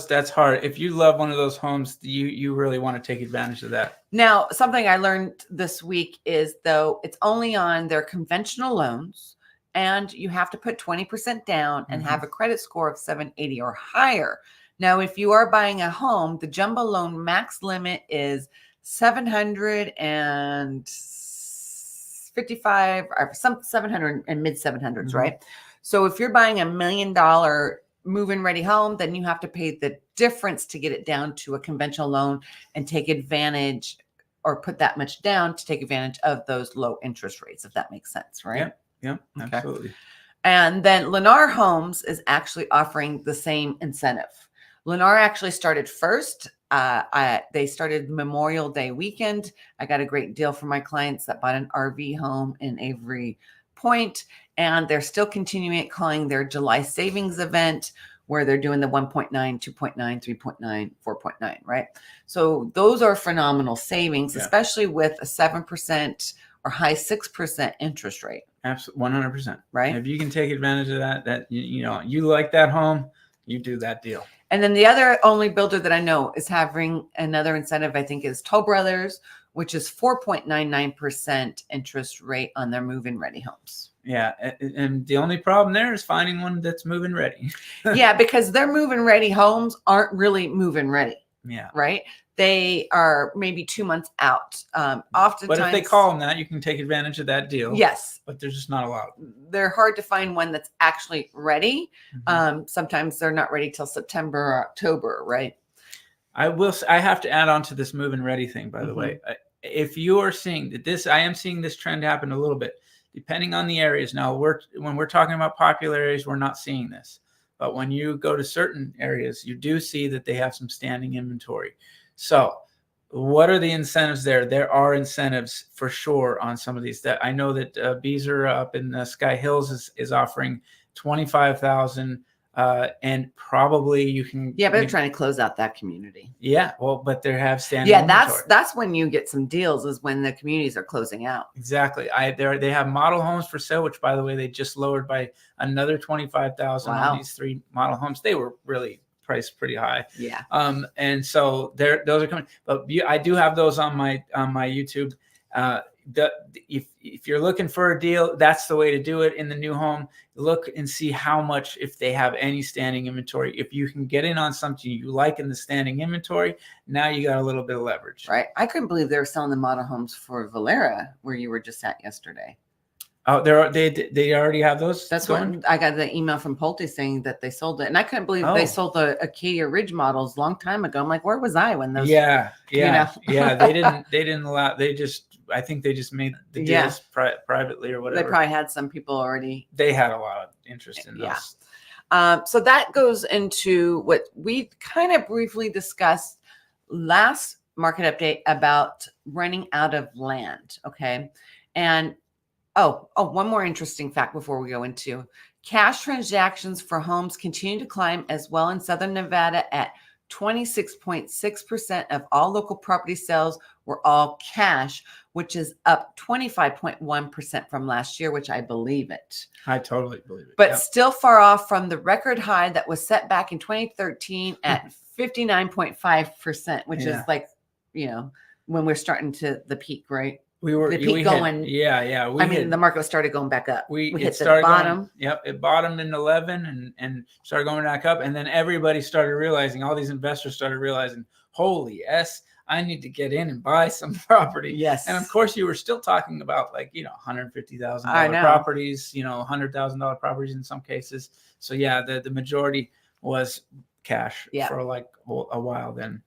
That's hard. If you love one of those homes, you really want to take advantage of that. Now, something I learned this week is, though, it's only on their conventional loans, and you have to put 20% down and have a credit score of 780 or higher. Now, if you are buying a home, the jumbo loan max limit is 755 or some 700 and mid 700s, right? So if you're buying $1 million move-in ready home, then you have to pay the difference to get it down to a conventional loan and take advantage or put that much down to take advantage of those low interest rates, if that makes sense, right? Yeah, Okay. absolutely. And then Lennar Homes is actually offering the same incentive. Lennar actually started first. They started Memorial Day weekend. I got a great deal for my clients that bought an RV home in Avery Point, and they're still continuing it, calling their July savings event, where they're doing the 1.9, 2.9, 3.9, 4.9, right? So those are phenomenal savings, especially with a 7% or high 6% interest rate. Absolutely, 100%. Right. If you can take advantage of that, you like that home, you do that deal. And then the other only builder that I know is having another incentive, I think, is Toll Brothers, which is 4.99% interest rate on their move-in ready homes. Yeah, and the only problem there is finding one that's move-in ready. Yeah, because their move-in ready homes aren't really move-in ready. Yeah. Right. They are maybe 2 months out. Oftentimes, but if they call them that, you can take advantage of that deal. Yes. But there's just not a lot. They're hard to find one that's actually ready. Mm-hmm. Sometimes they're not ready till September or October, right? I have to add on to this move-in ready thing, by the way. If you are seeing that I am seeing this trend happen a little bit, depending on the areas. Now, when we're talking about popular areas, we're not seeing this. But when you go to certain areas, you do see that they have some standing inventory. So what are the incentives there? There are incentives for sure on some of these. That I know that Beezer up in Sky Hills is offering $25,000, and probably you can. Yeah, but they're trying to close out that community. Yeah, well, but they have standing inventory. That's when you get some deals, is when the communities are closing out. Exactly. They have model homes for sale, which, by the way, they just lowered by another $25,000 on these 3 model homes. They were really priced pretty high. Yeah. And so those are coming. But I do have those on my YouTube. If you're looking for a deal, that's the way to do it in the new home. Look and see how much, if they have any standing inventory. If you can get in on something you like in the standing inventory, now you got a little bit of leverage. Right. I couldn't believe they were selling the model homes for Valera, where you were just at yesterday. Oh, they already have those. That's what I got, the email from Pulte saying that they sold it, and I couldn't believe they sold the Acadia Ridge models a long time ago. I'm like, where was I when those? Yeah. They didn't allow. I think they just made the deals privately or whatever. They probably had some people already. They had a lot of interest in those. So that goes into what we kind of briefly discussed last market update about running out of land. Okay, and one more interesting fact before we go into cash transactions for homes continue to climb as well in Southern Nevada at 26.6% of all local property sales were all cash, which is up 25.1% from last year, which I believe it. I totally believe it. But still far off from the record high that was set back in 2013 at 59.5%, which is like, when we're starting to the peak, right? The market started going back up. We hit the bottom. It bottomed in 11 and started going back up. And then everybody started realizing, all these investors started realizing, holy S, I need to get in and buy some property. Yes. And of course, you were still talking about $150,000 properties, $100,000 properties in some cases. So the majority was cash for a while then.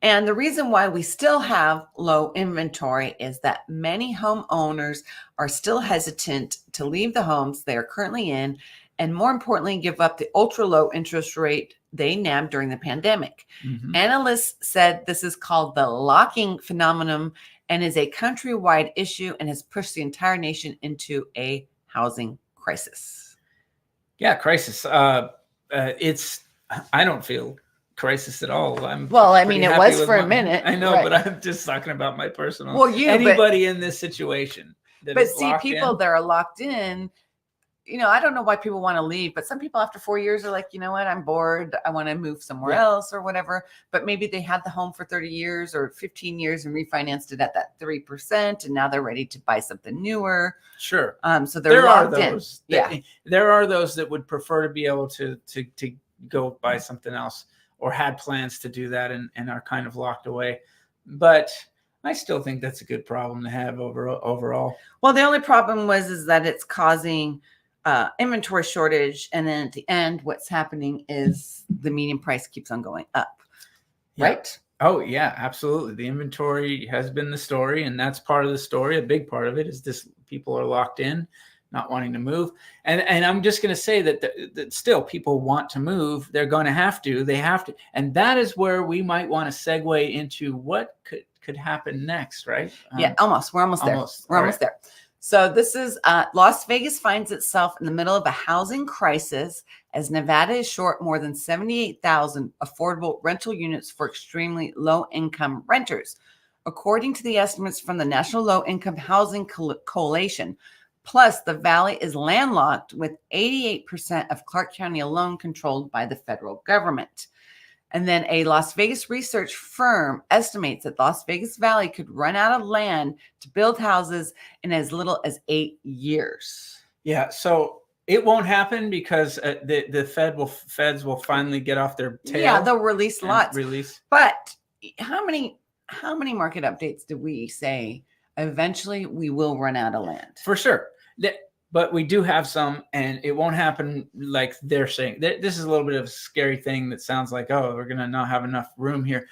And the reason why we still have low inventory is that many homeowners are still hesitant to leave the homes they are currently in, and more importantly, give up the ultra low interest rate they nabbed during the pandemic. Mm-hmm. Analysts said this is called the locking phenomenon and is a countrywide issue and has pushed the entire nation into a housing crisis. Yeah, crisis. I don't feel crisis at all. It was for a minute. I know, but I'm just talking about my personal. Well, anybody in this situation. But see, people that are locked in, I don't know why people want to leave, but some people after 4 years are like, you know what, I'm bored. I want to move somewhere else or whatever. But maybe they had the home for 30 years or 15 years and refinanced it at that 3%, and now they're ready to buy something newer. Sure. So there are those. There are those that would prefer to be able to go buy something else, or had plans to do that and are kind of locked away. But I still think that's a good problem to have overall. Well, the only problem is that it's causing inventory shortage, and then at the end, what's happening is the median price keeps on going up, right? Oh yeah, absolutely. The inventory has been the story, and that's part of the story. A big part of it is this: people are locked in, not wanting to move. And I'm just going to say that still people want to move. They're going to have to. They have to, and that is where we might want to segue into what could happen next, right? Yeah, almost. We're almost there. We're almost there. So this is Las Vegas finds itself in the middle of a housing crisis as Nevada is short more than 78,000 affordable rental units for extremely low-income renters. According to the estimates from the National Low-Income Housing Coalition, plus the valley is landlocked with 88% of Clark County alone controlled by the federal government. And then a Las Vegas research firm estimates that Las Vegas Valley could run out of land to build houses in as little as 8 years. Yeah, so it won't happen because the feds will finally get off their tail. Yeah, they'll release lots. But how many market updates do we say eventually we will run out of land? For sure. But we do have some, and it won't happen like they're saying. This is a little bit of a scary thing that sounds like, oh, we're going to not have enough room here.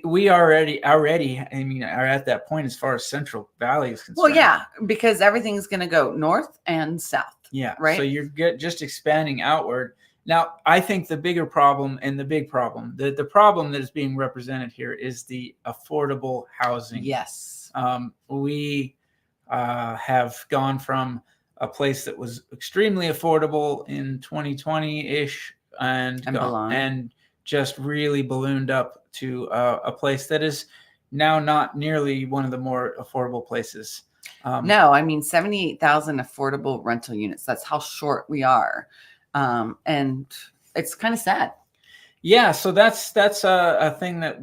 We already, I mean, are at that point as far as Central Valley is concerned. Well, yeah, because everything's going to go north and south. Yeah. Right. So you're just expanding outward. Now, I think the bigger problem and the big problem, the problem that is being represented here is the affordable housing. Yes. We have gone from a place that was extremely affordable in 2020-ish and just really ballooned up to a place that is now not nearly one of the more affordable places. No, I mean 78,000 affordable rental units. That's how short we are, and it's kind of sad. Yeah, so that's a thing that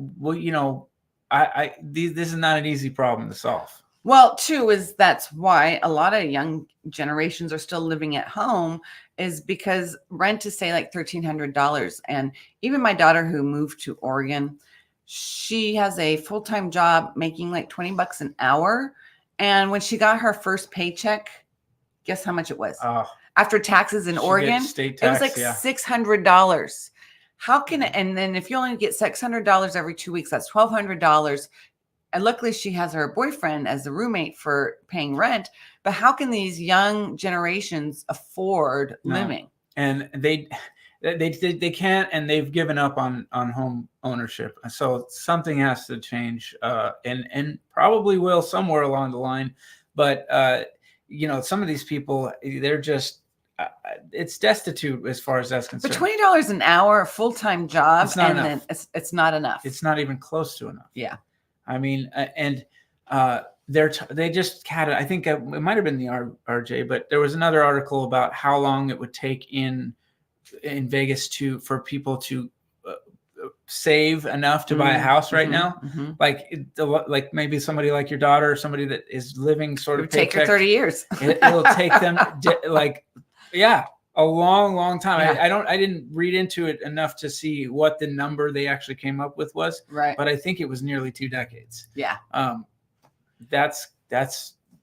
this is not an easy problem to solve. Well, too, that's why a lot of young generations are still living at home, is because rent is, say, like $1,300. And even my daughter who moved to Oregon, she has a full-time job making like $20 an hour. And when she got her first paycheck, guess how much it was? After taxes in Oregon, it was like $600. How can it? And then if you only get $600 every 2 weeks, that's $1,200. And luckily she has her boyfriend as a roommate for paying rent. But how can these young generations afford living? And they can't, and they've given up on home ownership. So something has to change, and probably will somewhere along the line. But some of these people, they're just it's destitute as far as that's concerned. But $20 an hour, full-time job, it's not enough. Then it's not enough. It's not even close to enough. Yeah. I mean, they just had, I think it might have been the RJ, but there was another article about how long it would take in Vegas for people to save enough to buy a house right now. Mm-hmm. Like maybe somebody like your daughter or somebody that is living sort of take her 30 years. It'll take them a long time. Yeah. I didn't read into it enough to see what the number they actually came up with was. Right. But I think it was nearly 2 decades. Yeah. That's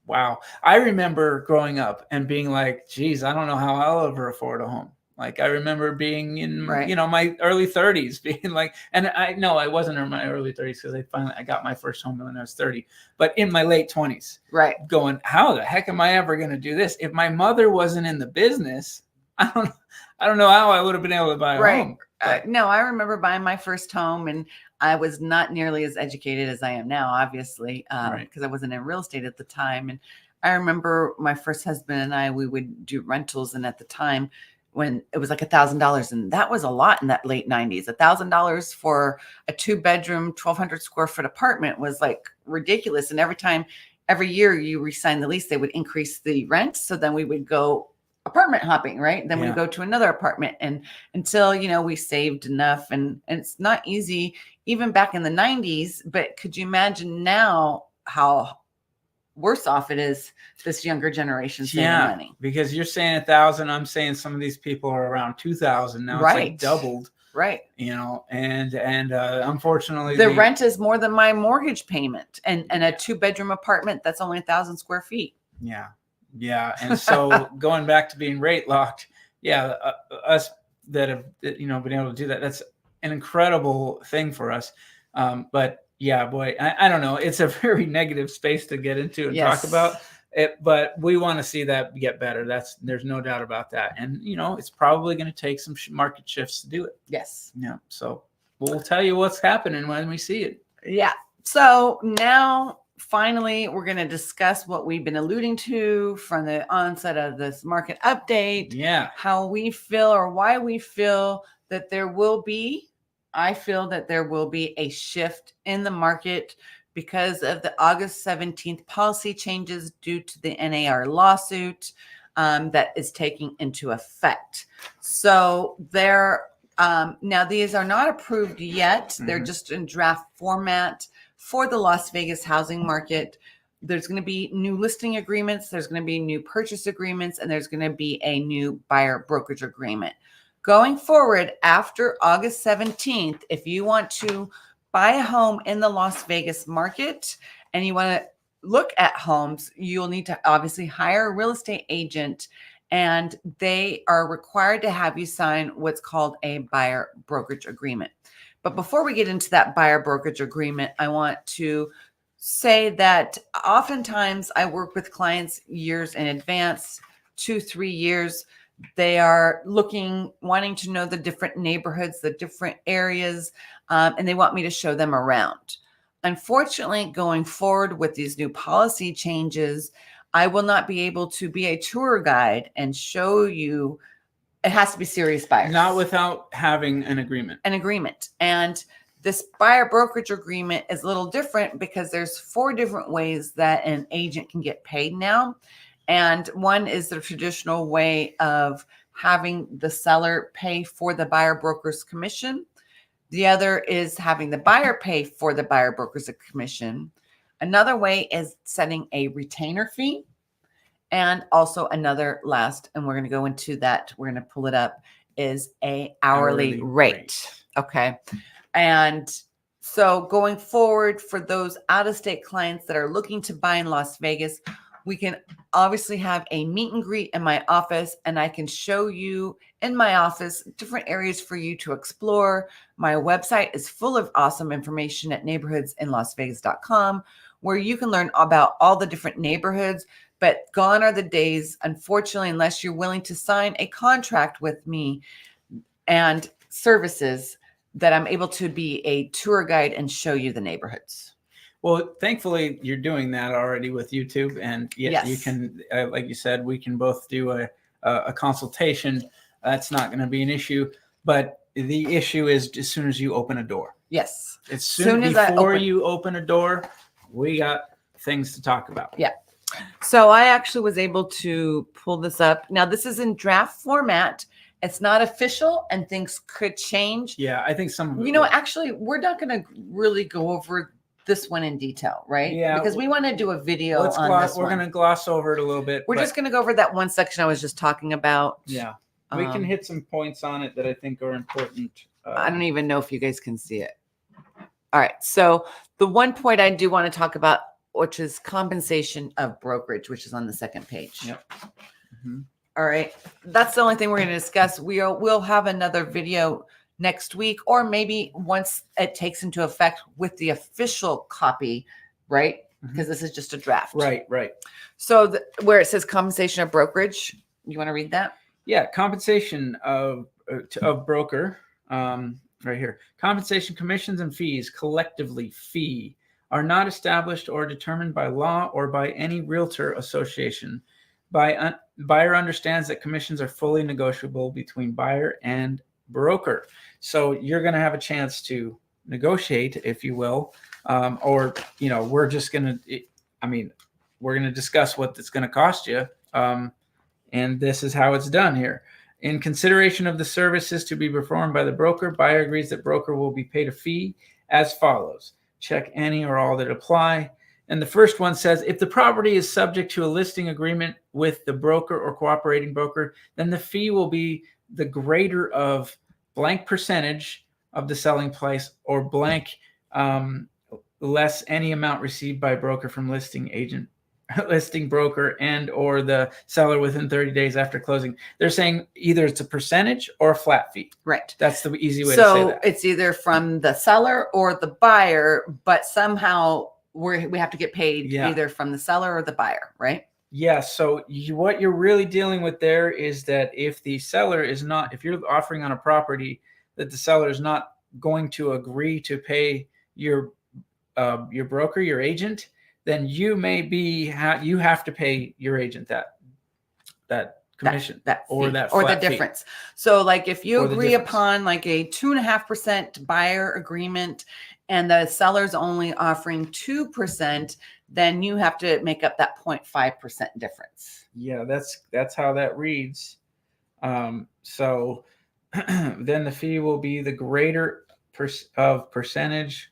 wow. I remember growing up and being like, geez, I don't know how I'll ever afford a home. Like I remember being in, my early 30s being like, and I wasn't in my early 30s because I got my first home when I was 30, but in my late 20s, right. Going, how the heck am I ever going to do this? If my mother wasn't in the business, I don't know how I would have been able to buy a home. No, I remember buying my first home, and I was not nearly as educated as I am now, obviously, because I wasn't in real estate at the time. And I remember my first husband and I, we would do rentals. And at the time when it was like $1,000, and that was a lot in that late 90s, $1,000 for a 2-bedroom, 1,200 square foot apartment was like ridiculous. And every year you re-sign the lease, they would increase the rent. So then we would go apartment hopping, right? Then we go to another apartment, and until we saved enough, and it's not easy even back in the 90s. But could you imagine now how worse off it is, this younger generation saving money? Because you're saying 1,000, I'm saying some of these people are around 2,000 now. Right. It's like doubled. Right. And unfortunately the rent is more than my mortgage payment, and a 2-bedroom apartment that's only 1,000 square feet. Yeah. Yeah. And so going back to being rate locked, us that have, been able to do that, that's an incredible thing for us. But yeah, boy, I don't know. It's a very negative space to get into and talk about it, but we want to see that get better. There's no doubt about that. And, it's probably going to take some market shifts to do it. Yes. Yeah. So we'll tell you what's happening when we see it. Yeah. So now finally, we're going to discuss what we've been alluding to from the onset of this market update. Yeah. How we feel or why we feel that I feel that there will be a shift in the market because of the August 17th policy changes due to the NAR lawsuit that is taking into effect. So now these are not approved yet. Mm-hmm. They're just in draft format for the Las Vegas housing market. There's going to be new listing agreements. There's going to be new purchase agreements, and there's going to be a new buyer brokerage agreement. Going forward, after August 17th, if you want to buy a home in the Las Vegas market and you want to look at homes, you'll need to obviously hire a real estate agent, and they are required to have you sign what's called a buyer brokerage agreement. But before we get into that buyer brokerage agreement, I want to say that oftentimes I work with clients years in advance, 2-3 years. They are wanting to know the different neighborhoods, the different areas, and they want me to show them around. Unfortunately, going forward with these new policy changes, I will not be able to be a tour guide and show you. It has to be serious buyers. Not without having an agreement. And this buyer brokerage agreement is a little different because there's 4 different ways that an agent can get paid now. And one is the traditional way of having the seller pay for the buyer broker's commission. The other is having the buyer pay for the buyer broker's commission. Another way is setting a retainer fee. And also another last, and we're going to go into that, we're going to pull it up, is a hourly rate. Okay. And so going forward, for those out-of-state clients that are looking to buy in Las Vegas, we can obviously have a meet and greet in my office, and I can show you in my office different areas for you to explore. My website is full of awesome information at neighborhoodsinlasvegas.com, where you can learn about all the different neighborhoods. But gone are the days, unfortunately, unless you're willing to sign a contract with me and services, that I'm able to be a tour guide and show you the neighborhoods. Well, thankfully, you're doing that already with YouTube. And yes. You can, like you said, we can both do a consultation. That's not going to be an issue. But the issue is as soon as you open a door. Yes. As soon as before you open a door, we got things to talk about. Yeah. So I actually was able to pull this up. Now, this is in draft format. It's not official, and things could change. Yeah, I think some. Actually, we're not going to really go over this one in detail, right? Yeah. Because we want to do a video on this one. We're going to gloss over it a little bit. We're just going to go over that one section I was just talking about. Yeah. We can hit some points on it that I think are important. I don't even know if you guys can see it. All right. So the one point I do want to talk about, which is compensation of brokerage, which is on the second page. Yep. Mm-hmm. All right. That's the only thing we're going to discuss. We'll have another video next week, or maybe once it takes into effect with the official copy, right? Because this is just a draft. Right. So where it says compensation of brokerage, you want to read that? Yeah. Compensation of broker, right here. Compensation, commissions, and fees, collectively fee, are not established or determined by law or by any realtor association. Buyer understands that commissions are fully negotiable between buyer and broker. So you're going to have a chance to negotiate, if you will, or, we're just going to, we're going to discuss what it's going to cost you. And this is how it's done here. In consideration of the services to be performed by the broker, buyer agrees that broker will be paid a fee as follows. Check any or all that apply. And the first one says, if the property is subject to a listing agreement with the broker or cooperating broker, then the fee will be the greater of blank percentage of the selling price or blank less any amount received by broker from listing agent listing broker and or the seller within 30 days after closing. They're saying either it's a percentage or a flat fee. Right. That's the easy way to say that. So it's either from the seller or the buyer, but somehow we have to get paid either from the seller or the buyer, right? Yeah. So what you're really dealing with there is that if the seller is not, if you're offering on a property that the seller is not going to agree to pay your broker, your agent, then you may be you have to pay your agent that commission or the difference. So like if you agree upon like a 2.5% buyer agreement and the seller's only offering 2%, then you have to make up that 0.5% difference. Yeah, that's how that reads. So then the fee will be the greater percentage.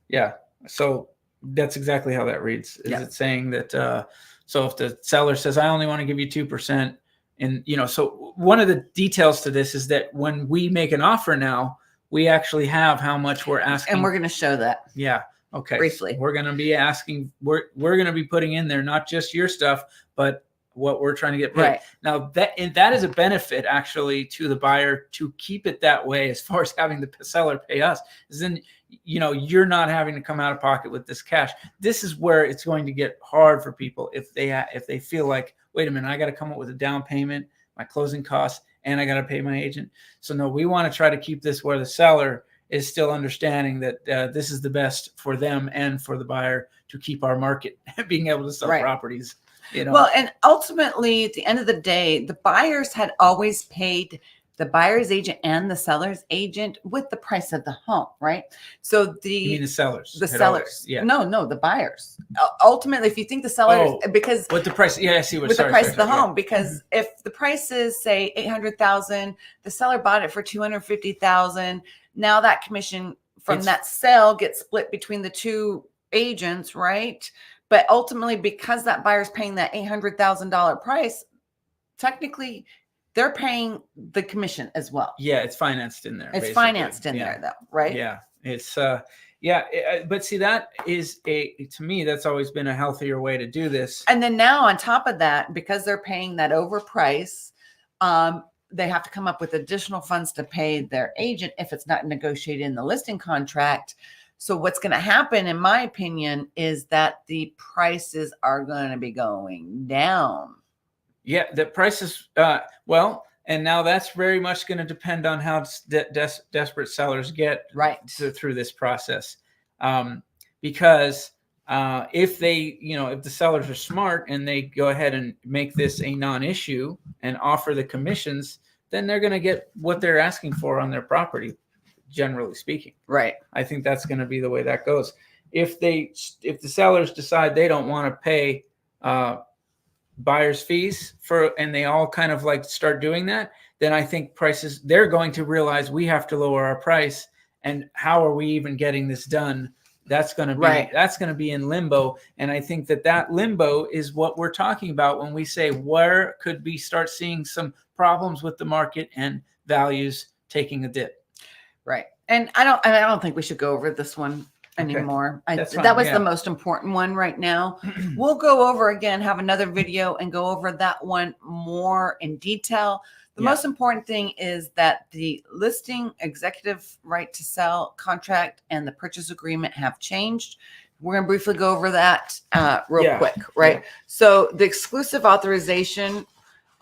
Yeah. So that's exactly how that reads. Is it saying that, so if the seller says, I only want to give you 2%, and, so one of the details to this is that when we make an offer now, we actually have how much we're asking. And we're going to show that. Yeah. Okay. Briefly. So we're going to be asking, we're going to be putting in there, not just your stuff, but what we're trying to get paid. Right. Now that is a benefit actually to the buyer to keep it that way, as far as having the seller pay us, is then, you're not having to come out of pocket with this cash. This is where it's going to get hard for people if they feel like, wait a minute, I got to come up with a down payment, my closing costs, and I got to pay my agent. So no, we want to try to keep this where the seller is still understanding that this is the best for them and for the buyer to keep our market being able to sell properties. Well, and ultimately, at the end of the day, the buyers had always paid the buyer's agent and the seller's agent with the price of the home, right? So you mean the sellers? The sellers. No, the buyers. Ultimately, if you think the sellers, because with the price, I see what. With the price of the home, because if the price is say $800,000, the seller bought it for $250,000. Now that commission from that sale gets split between the two agents, right? But ultimately, because that buyer's paying that $800,000 price, technically they're paying the commission as well. Yeah, it's financed in there. It's financed in there, though, right? Yeah, it's but see, that is to me, that's always been a healthier way to do this. And then now, on top of that, because they're paying that overprice, they have to come up with additional funds to pay their agent if it's not negotiated in the listing contract. So what's going to happen, in my opinion, is that the prices are going to be going down. Yeah, the prices, and now that's very much going to depend on how desperate sellers get through this process. Because if the sellers are smart and they go ahead and make this a non-issue and offer the commissions, then they're going to get what they're asking for on their property, generally speaking. Right. I think that's going to be the way that goes. If the sellers decide they don't want to pay buyer's fees and they all kind of like start doing that, then I think they're going to realize we have to lower our price. And how are we even getting this done? That's going to be in limbo. And I think that limbo is what we're talking about when we say, where could we start seeing some problems with the market and values taking a dip? Right. And I don't think we should go over this one anymore. That was the most important one right now. We'll go over again, have another video and go over that one more in detail. The most important thing is that the listing executive right to sell contract and the purchase agreement have changed. We're going to briefly go over that real quick, right? Yeah. So the exclusive authorization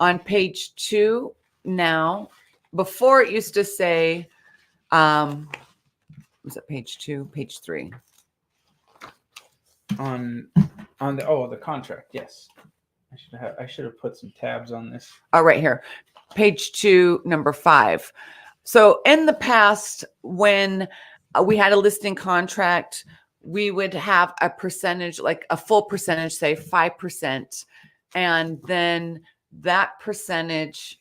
on page 2 now, before it used to say, was it page 2, page 3? On the contract, yes. I should have put some tabs on this. Oh, right here. Page 2, number 5. So in the past, when we had a listing contract, we would have a percentage, like a full percentage, say 5. And then that percentage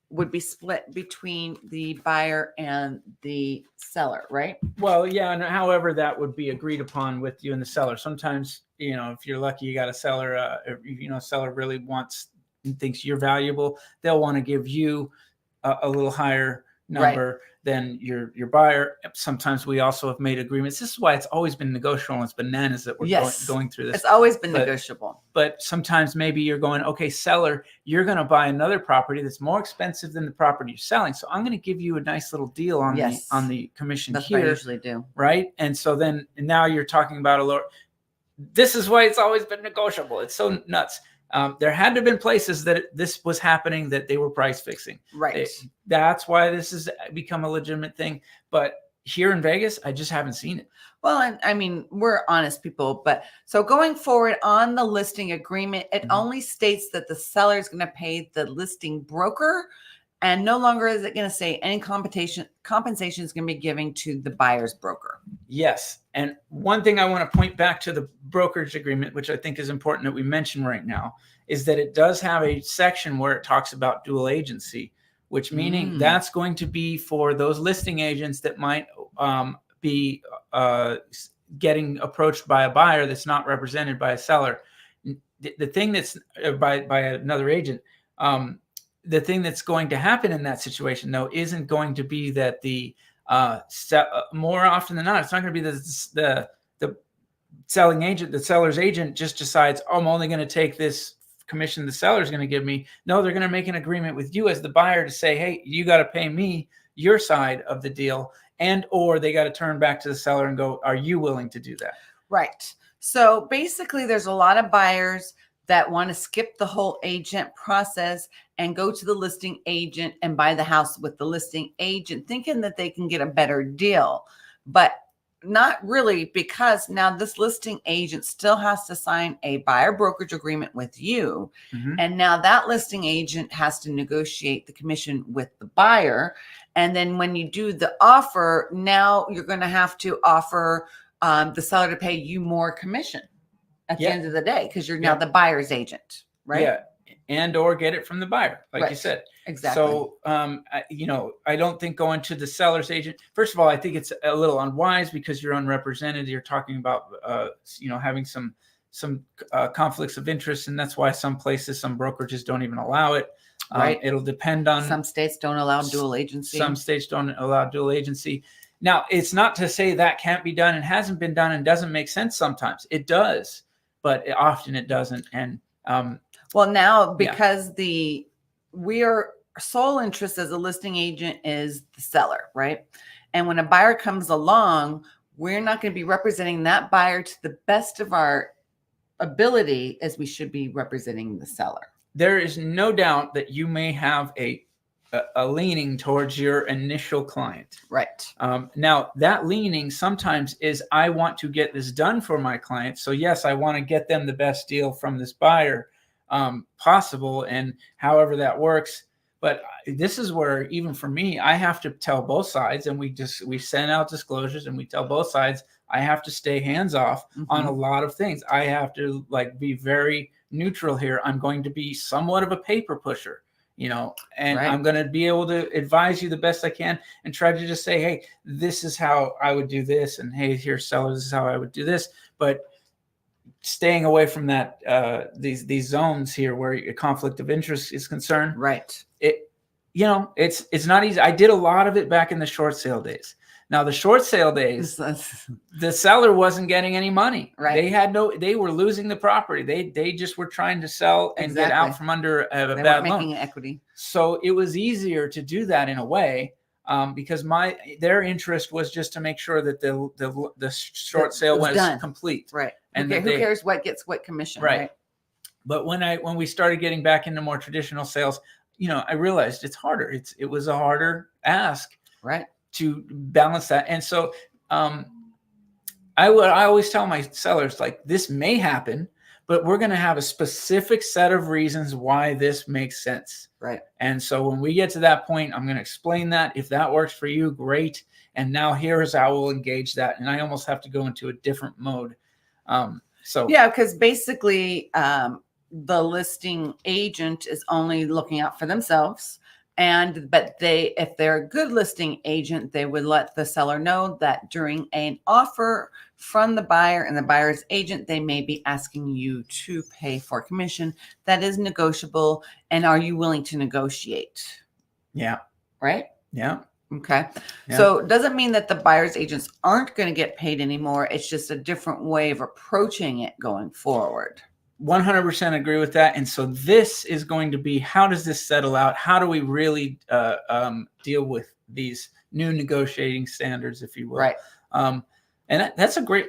would be split between the buyer and the seller, right? Well, yeah. And however that would be agreed upon with you and the seller. Sometimes, if you're lucky, you got a seller, seller really thinks you're valuable. They'll want to give you a little higher number than your buyer. Sometimes we also have made agreements. This is why it's always been negotiable. And it's bananas that we're going through this. It's always been negotiable. But sometimes maybe you're going, okay, seller, you're going to buy another property that's more expensive than the property you're selling. So I'm going to give you a nice little deal on the commission That's here. what I usually do. Right. And so then now you're talking about a lower. This is why it's always been negotiable. It's so nuts. There had to have been places that this was happening, that they were price fixing. Right. That's why this has become a legitimate thing. But here in Vegas, I just haven't seen it. Well, I mean, we're honest people, but so going forward on the listing agreement, it only states that the seller is going to pay the listing broker, and no longer is it going to say any compensation is going to be given to the buyer's broker. Yes. And one thing I want to point back to the brokerage agreement, which I think is important that we mention right now, is that it does have a section where it talks about dual agency, which meaning that's going to be for those listing agents that might be getting approached by a buyer that's not represented by a seller. The thing that's by another agent, the thing that's going to happen in that situation, though, isn't going to be that the more often than not, it's not going to be the selling agent, the seller's agent just decides, oh, I'm only going to take this commission the seller's going to give me. No, they're going to make an agreement with you as the buyer to say, hey, you got to pay me your side of the deal, and or they got to turn back to the seller and go, are you willing to do that? Right. So basically, there's a lot of buyers that want to skip the whole agent process and go to the listing agent and buy the house with the listing agent, thinking that they can get a better deal, but not really, because now this listing agent still has to sign a buyer brokerage agreement with you. And now that listing agent has to negotiate the commission with the buyer. And then when you do the offer, now you're going to have to offer the seller to pay you more commission at the end of the day, because you're now the buyer's agent, right? Yeah. And or get it from the buyer, like you said. Exactly. So, I don't think going to the seller's agent, first of all, I think it's a little unwise because you're unrepresented. You're talking about, having some conflicts of interest. And that's why some places, some brokerages don't even allow it. Right. It'll depend on. Some states don't allow dual agency. Some states don't allow dual agency. Now, it's not to say that can't be done and hasn't been done and doesn't make sense sometimes. It does, but often it doesn't. And, well, now because our sole interest as a listing agent is the seller, right? And when a buyer comes along, we're not going to be representing that buyer to the best of our ability as we should be representing the seller. There is no doubt that you may have a leaning towards your initial client. Right. Now, that leaning sometimes is, I want to get this done for my client. So yes, I want to get them the best deal from this buyer possible, and however that works. But this is where, even for me, I have to tell both sides, and we send out disclosures and we tell both sides, I have to stay hands off on a lot of things. I have to be very neutral here. I'm going to be somewhat of a paper pusher, and I'm going to be able to advise you the best I can and try to just say, hey, this is how I would do this. And hey, here, seller, this is how I would do this. But staying away from that, these zones here where a conflict of interest is concerned. Right. It's not easy. I did a lot of it back in the short sale days. Now, the short sale days, the seller wasn't getting any money. Right. They were losing the property. They just were trying to sell and get out from under a bad loan. Making equity. So it was easier to do that in a way, because their interest was just to make sure that the short sale was complete. Right. And who cares what gets what commission? Right. But when we started getting back into more traditional sales, I realized it's harder. It was a harder ask. Right. To balance that. And so I always tell my sellers, this may happen, but we're going to have a specific set of reasons why this makes sense. Right. And so when we get to that point, I'm going to explain that. If that works for you, great. And now here's how we'll engage that. And I almost have to go into a different mode. Because basically the listing agent is only looking out for themselves. But if they're a good listing agent, they would let the seller know that during an offer from the buyer and the buyer's agent, they may be asking you to pay for commission that is negotiable. And are you willing to negotiate? Yeah. Right. Yeah. Okay. Yeah. So it doesn't mean that the buyer's agents aren't going to get paid anymore. It's just a different way of approaching it going forward. 100% agree with that. And so this is going to be, how does this settle out? How do we really deal with these new negotiating standards, if you will? Right. And that's a great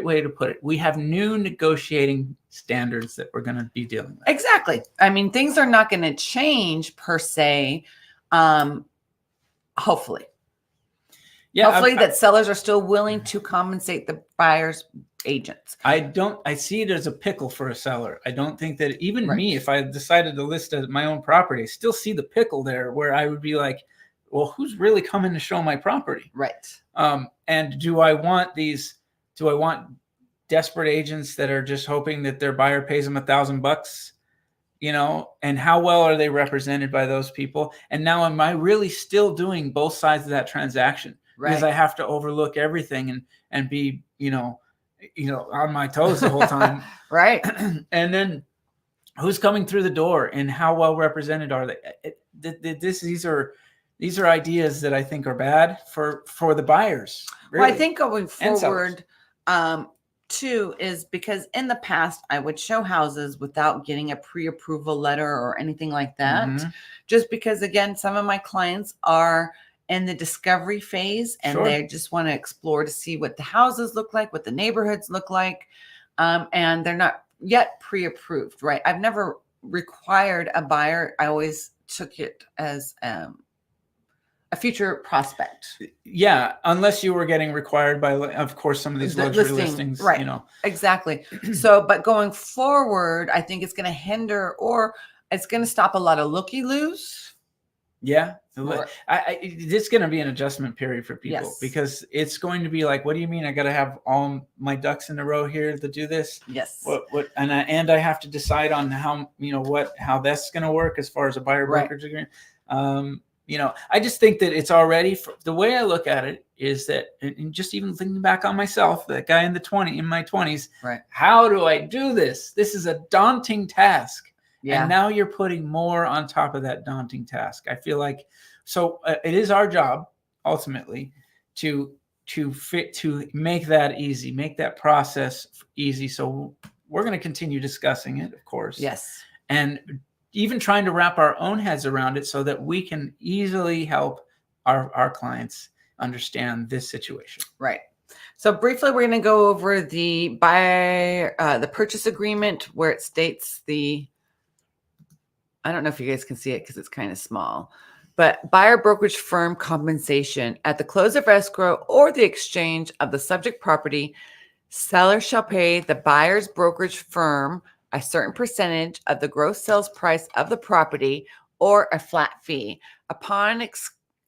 way to put it. We have new negotiating standards that we're going to be dealing with. Exactly. I mean, things are not going to change per se. Hopefully. Yeah. Hopefully that sellers are still willing to compensate the buyer's agents. I see it as a pickle for a seller. I don't think that even me, if I decided to list my own property, I still see the pickle there where I would be like, well, who's really coming to show my property? Right. And do I want desperate agents that are just hoping that their buyer pays them $1,000, and how well are they represented by those people? And now, am I really still doing both sides of that transaction? Right. Because I have to overlook everything and be, on my toes the whole time. Right. And then who's coming through the door and how well represented are they? These are ideas that I think are bad for the buyers. Really. Well, I think going forward, too, is because in the past I would show houses without getting a pre-approval letter or anything like that. Mm-hmm. Just because, again, some of my clients are in the discovery phase and they just want to explore to see what the houses look like, what the neighborhoods look like. And they're not yet pre-approved, right? I've never required a buyer. I always took it as a future prospect. Yeah, unless you were getting required by, of course, some of these luxury listings, right? Exactly. So, but going forward, I think it's going to hinder, or it's going to stop a lot of looky-loos. Yeah, it's going to be an adjustment period for people because it's going to be like, what do you mean? I got to have all my ducks in a row here to do this? Yes. And I have to decide on how that's going to work as far as a buyer brokerage agreement. I just think that it's already, the way I look at it is that, and just even thinking back on myself, that guy in my 20s, right? How do I do this? This is a daunting task. Yeah. And now you're putting more on top of that daunting task. I feel like, so it is our job ultimately to make that easy, make that process easy. So we're going to continue discussing it, of course. Yes. And even trying to wrap our own heads around it so that we can easily help our clients understand this situation. Right. So briefly, we're going to go over the purchase agreement where it states I don't know if you guys can see it because it's kind of small, but buyer brokerage firm compensation at the close of escrow or the exchange of the subject property, seller shall pay the buyer's brokerage firm a certain percentage of the gross sales price of the property or a flat fee upon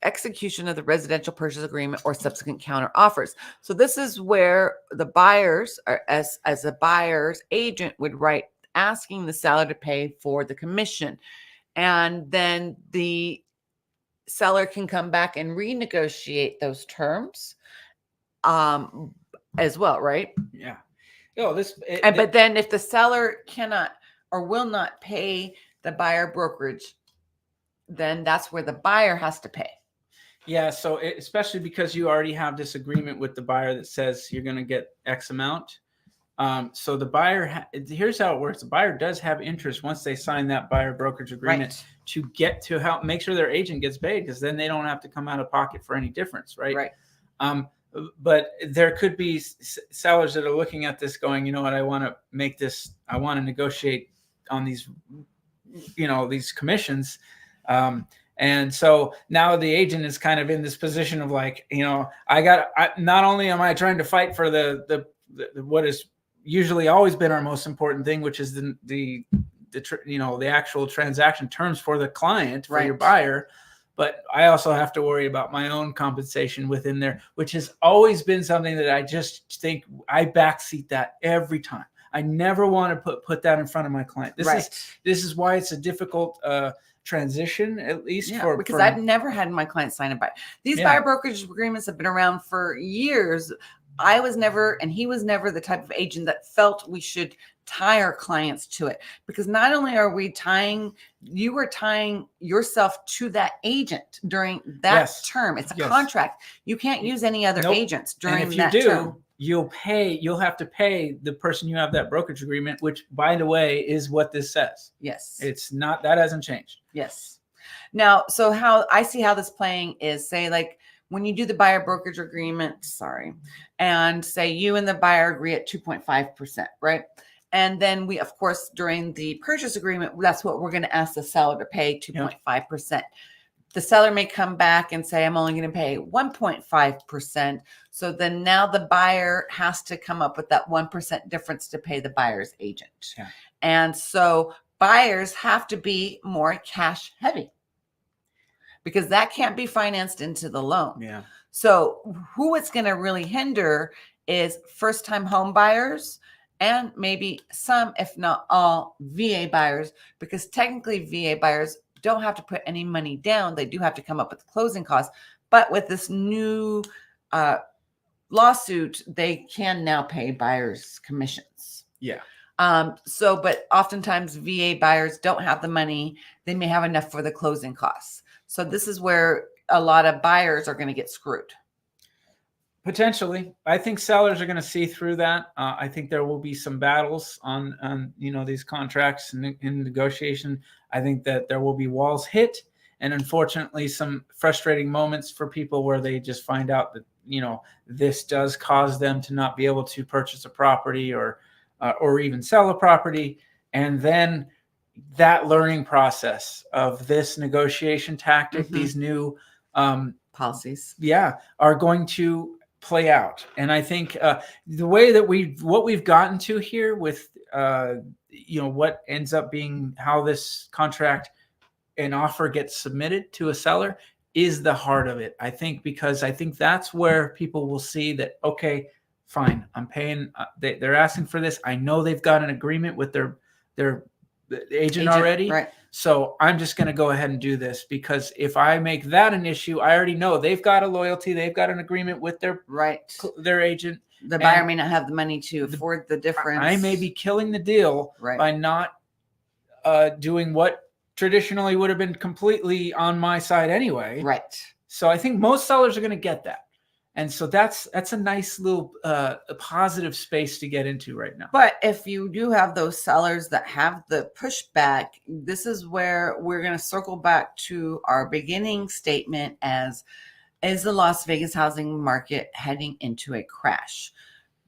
execution of the residential purchase agreement or subsequent counter offers. So this is where the buyers, or as a buyer's agent, would write asking the seller to pay for the commission. And then the seller can come back and renegotiate those terms as well, right? Yeah. But then if the seller cannot or will not pay the buyer brokerage, then that's where the buyer has to pay. Yeah. So especially because you already have this agreement with the buyer that says you're going to get X amount. So the buyer, here's how it works. The buyer does have interest once they sign that buyer brokerage agreement to get to help make sure their agent gets paid, because then they don't have to come out of pocket for any difference. Right. But there could be sellers that are looking at this going, you know what, I want to negotiate on these, these commissions. And so now the agent is kind of in this position of like, not only am I trying to fight for the what is usually always been our most important thing, which is the actual transaction terms for the client, for your buyer, but I also have to worry about my own compensation within there, which has always been something that I just think I backseat that every time. I never want to put that in front of my client. This is why it's a difficult transition, at least because I've never had my clients sign a buyer. These buyer brokerage agreements have been around for years. I was never, and he was never the type of agent that felt we should tie our clients to it, because not only are we tying, you are tying yourself to that agent during that term. It's a contract. You can't use any other agents during that term. You'll have to pay the person you have that brokerage agreement, which, by the way, is what this says. Yes. It's not, that hasn't changed. Yes. Now, so how I see how this playing is, say, like when you do the buyer brokerage agreement, and say you and the buyer agree at 2.5%, right? And then we, of course, during the purchase agreement, that's what we're going to ask the seller to pay, 2.5%. The seller may come back and say, I'm only going to pay 1.5%. So then now the buyer has to come up with that 1% difference to pay the buyer's agent. Yeah. And so buyers have to be more cash heavy, because that can't be financed into the loan. Yeah. So who it's going to really hinder is first-time home buyers, and maybe some, if not all, VA buyers, because technically VA buyers don't have to put any money down. They do have to come up with closing costs. But with this new lawsuit, they can now pay buyers commissions. Yeah. But oftentimes VA buyers don't have the money. They may have enough for the closing costs. So this is where a lot of buyers are going to get screwed. Potentially. I think sellers are going to see through that. I think there will be some battles on these contracts and in negotiation. I think that there will be walls hit, and unfortunately some frustrating moments for people where they just find out that, this does cause them to not be able to purchase a property or even sell a property. And then that learning process of this negotiation tactic, these new policies, are going to play out. And I think the way that what we've gotten to here with what ends up being how this contract and offer gets submitted to a seller is the heart of it. I think, because I think that's where people will see that, okay, fine, I'm paying, they're asking for this. I know they've got an agreement with their agent already. Right. So I'm just going to go ahead and do this, because if I make that an issue, I already know they've got a loyalty. They've got an agreement with their agent. The buyer may not have the money to afford the difference. I may be killing the deal by not doing what traditionally would have been completely on my side anyway. Right. So I think most sellers are going to get that. And so that's a nice little a positive space to get into right now. But if you do have those sellers that have the pushback, this is where we're going to circle back to our beginning statement as, is the Las Vegas housing market heading into a crash?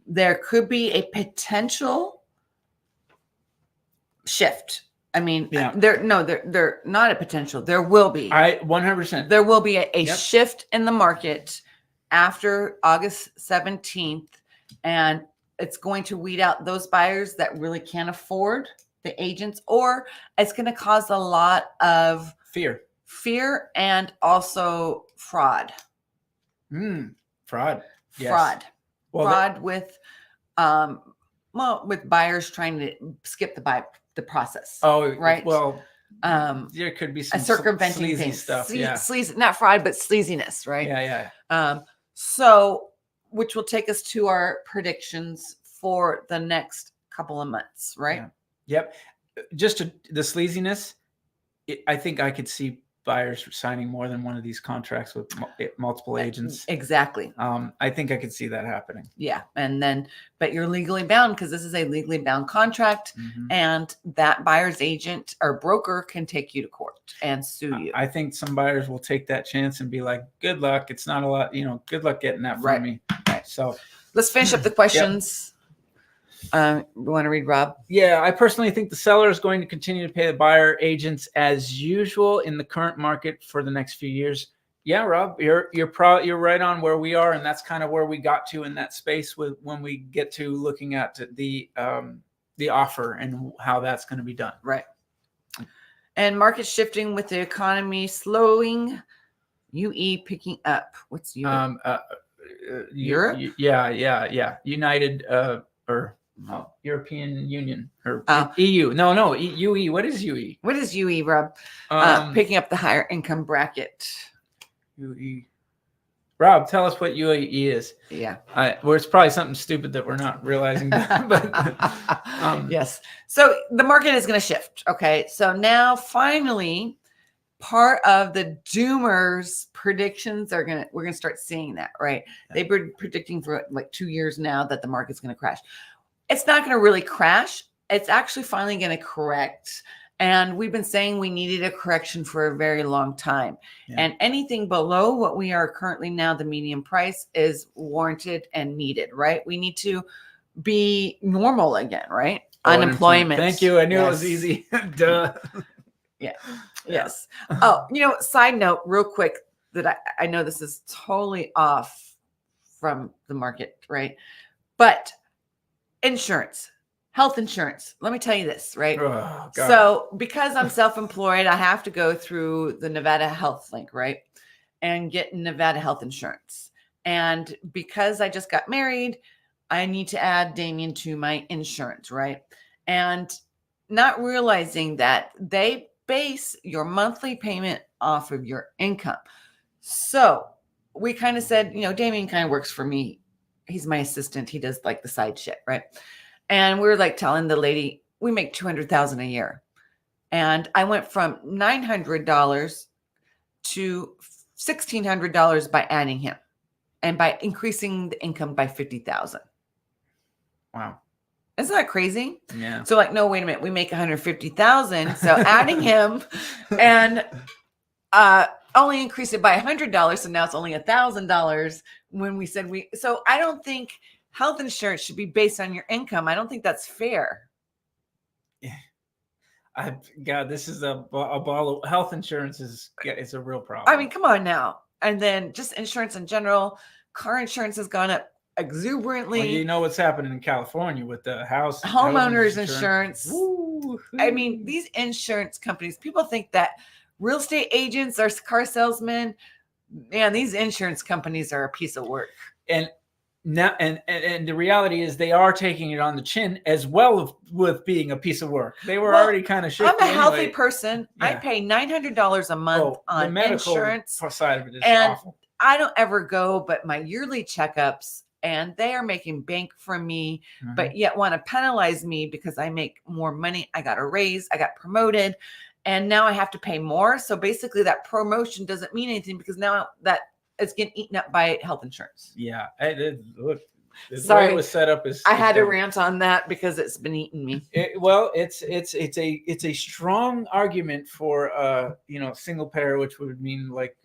There could be a potential shift. I mean, they're not a potential. There will be. 100%. There will be a shift in the market after August 17th, and it's going to weed out those buyers that really can't afford the agents, or it's going to cause a lot of fear and also fraud. Fraud. Yes. Fraud. Well, fraud with buyers trying to skip the process. Oh, right. Well, there could be some circumventing sleazy stuff. Sleazy, not fraud, but sleaziness, right? Yeah. So, which will take us to our predictions for the next couple of months, right? Yeah. Yep. Just the sleaziness, I think I could see buyers signing more than one of these contracts with multiple agents. Exactly. I think I could see that happening. Yeah. And then, but you're legally bound, because this is a legally bound contract, and that buyer's agent or broker can take you to court and sue you. I think some buyers will take that chance and be like, good luck. It's not a lot, good luck getting that from me. Right. So let's finish up the questions. You want to read, Rob? Yeah, I personally think the seller is going to continue to pay the buyer agents as usual in the current market for the next few years. Yeah, Rob, you're right on where we are, and that's kind of where we got to in that space when we get to looking at the offer and how that's going to be done. Right. And market shifting with the economy slowing, UE picking up. What's UE? Europe? Yeah. United European Union or EU. No, UE. What is UE? What is UE, Rob? Picking up the higher income bracket. UE. Rob, tell us what UAE is. Yeah. Well, it's probably something stupid that we're not realizing. But yes. So the market is going to shift. Okay. So now finally, part of the doomers predictions we're going to start seeing that, right? Yeah. They've been predicting for like 2 years now that the market's going to crash. It's not going to really crash. It's actually finally going to correct. And we've been saying we needed a correction for a very long time. Yeah. And anything below what we are currently now, the median price, is warranted and needed, right? We need to be normal again, right? Unemployment. Thank you. I knew it was easy. Duh. Yeah. Yes. Oh, side note real quick that I know this is totally off from the market, right? But insurance. Health insurance. Let me tell you this, right? Oh, so because I'm self-employed, I have to go through the Nevada Health Link, right? And get Nevada health insurance. And because I just got married, I need to add Damien to my insurance, right? And not realizing that they base your monthly payment off of your income. So we kind of said, Damien kind of works for me. He's my assistant. He does like the side shit, right? And we were like telling the lady, we make $200,000 a year. And I went from $900 to $1,600 by adding him and by increasing the income by $50,000. Wow. Isn't that crazy? Yeah. So no, wait a minute. We make $150,000. So adding him and only increased it by $100. So now it's only $1,000 when we said so I don't think health insurance should be based on your income. I don't think that's fair. Yeah. God, this is a ball of health insurance it's a real problem. I mean, come on now. And then just insurance in general, car insurance has gone up exuberantly. Well, you know what's happening in California with the homeowners insurance. I mean, these insurance companies, people think that real estate agents are car salesmen. Man, these insurance companies are a piece of work. And now, and the reality is they are taking it on the chin as well with being a piece of work. They were already kind of shifting. I'm a healthy person. Yeah. I pay $900 a month on the medical insurance. Side of it is and awful. I don't ever go but my yearly checkups, and they are making bank from me, but yet want to penalize me because I make more money. I got a raise. I got promoted, and now I have to pay more. So basically, that promotion doesn't mean anything because now that it's getting eaten up by health insurance. Yeah. Look, sorry, way it was set up is. I had to rant on that because it's been eating me. It's a strong argument for single payer, which would mean like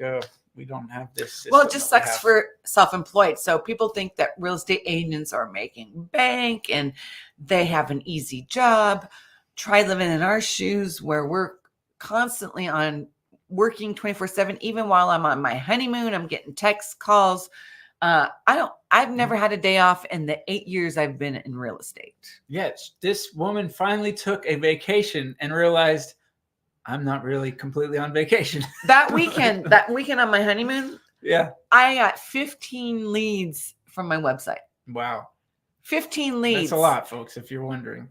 we don't have this. Well, it just sucks for self-employed. So people think that real estate agents are making bank and they have an easy job. Try living in our shoes where we're constantly on working 24/7. Even while I'm on my honeymoon, I'm getting text calls. I've never had a day off in the 8 years I've been in real estate. Yes. This woman finally took a vacation and realized I'm not really completely on vacation. That weekend on my honeymoon, yeah, I got 15 leads from my website. Wow. 15 leads. That's a lot, folks, if you're wondering.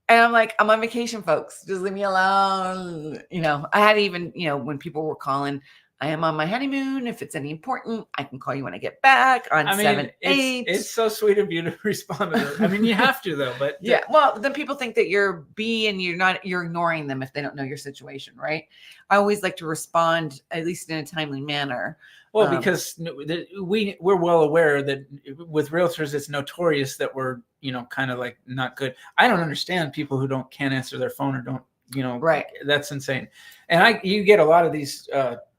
And I'm like, I'm on vacation, folks. Just leave me alone. I had even, when people were calling, I am on my honeymoon. If it's any important, I can call you when I get back on 7/8. It's so sweet of you to respond to that. I mean, you have to though, but yeah. Well, then people think that you're and you're ignoring them if they don't know your situation, right? I always like to respond at least in a timely manner. Well, because we're well aware that with realtors, it's notorious that we're, kind of like not good. I don't understand people who can't answer their phone or don't, right. That's insane. And you get a lot of these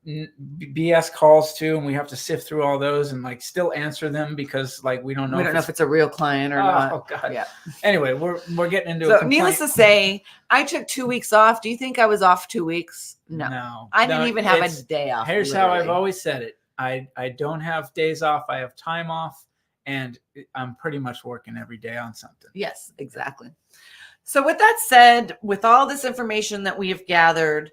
BS calls too, and we have to sift through all those and like still answer them because like we don't know if it's a real client or not. Oh God. Yeah. Anyway, we're getting into so needless to say, I took 2 weeks off. Do you think I was off 2 weeks? No. I didn't even have a day off. Here's how I've always said it. I don't have days off. I have time off, and I'm pretty much working every day on something. Yes, exactly. So with that said, with all this information that we have gathered,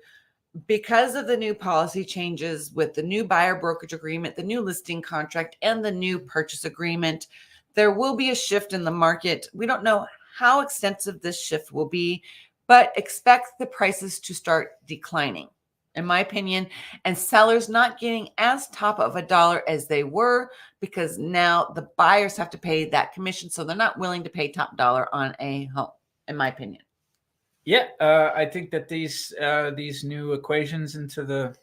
because of the new policy changes with the new buyer brokerage agreement, the new listing contract, and the new purchase agreement, there will be a shift in the market. We don't know how extensive this shift will be, but expect the prices to start declining. in my opinion, and sellers not getting as top of a dollar as they were, because now the buyers have to pay that commission. So they're not willing to pay top dollar on a home, in my opinion. Yeah. I think that these new equations into the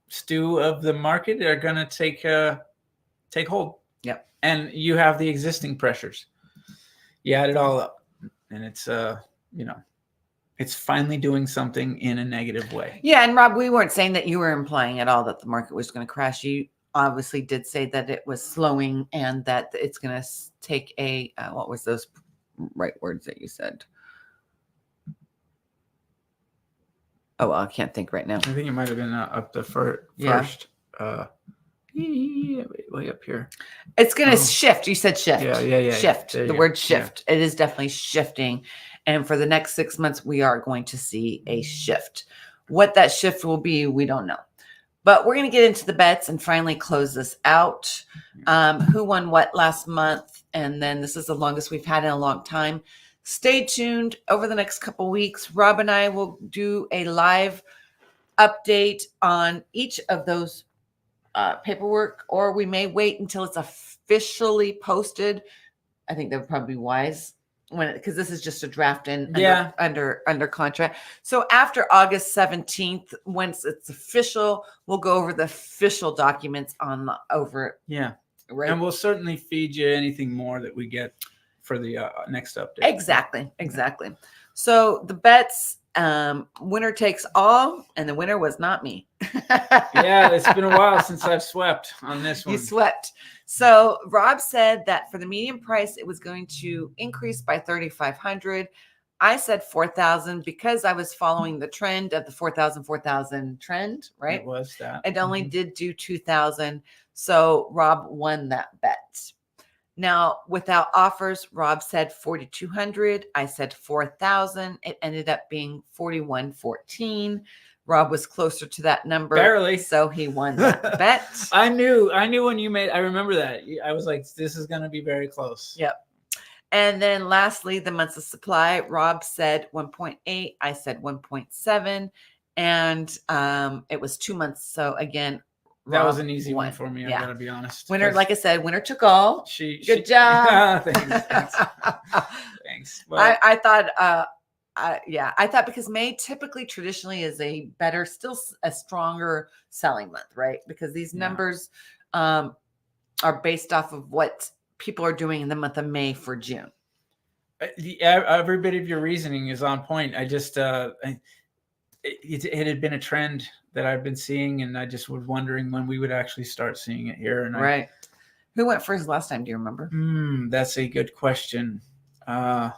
stew of the market are going to take hold. Yep. And you have the existing pressures. You add it all up, and it's it's finally doing something in a negative way. Yeah. And Rob, we weren't saying that you were implying at all that the market was going to crash. You obviously did say that it was slowing and that it's going to take a, what was those right words that you said? Oh, well, I can't think right now. I think it might have been up the first. Way up here. It's going to shift. You said shift. Yeah. Shift. The word shift. Yeah. It is definitely shifting. And for the next 6 months, we are going to see a shift. What that shift will be, we don't know. But we're going to get into the bets and finally close this out. Who won what last month? And then this is the longest we've had in a long time. Stay tuned over the next couple weeks. Rob and I will do a live update on each of those paperwork, or we may wait until it's officially posted. I think that would probably be wise because this is just a draft under contract. So after August 17th, once it's official, we'll go over the official documents over. Yeah. Right. And we'll certainly feed you anything more that we get for the next update. Exactly. So the bets, winner takes all, and the winner was not me. Yeah, it's been a while since I've swept on this one. You swept. So Rob said that for the median price, it was going to increase by 3,500. I said 4,000 because I was following the trend of the 4,000 trend, right? It was that. It only did do 2,000. So Rob won that bet. Now, without offers, Rob said 4,200. I said 4,000. It ended up being 4,114. Rob was closer to that number. Barely. So he won that bet. I knew when you made, I remember that. I was like, this is going to be very close. Yep. And then lastly, the months of supply, Rob said 1.8. I said 1.7. And it was 2 months. So again, that was an easy one for me. I'm going to be honest. Winner, like I said, winner took all. Good job. Thanks. Well, I thought, I thought because May typically traditionally is still a stronger selling month, right? Because these numbers are based off of what people are doing in the month of May for June. Every bit of your reasoning is on point. I just, it had been a trend that I've been seeing, and I just was wondering when we would actually start seeing it here. And right. Who went first last time? Do you remember? That's a good question. I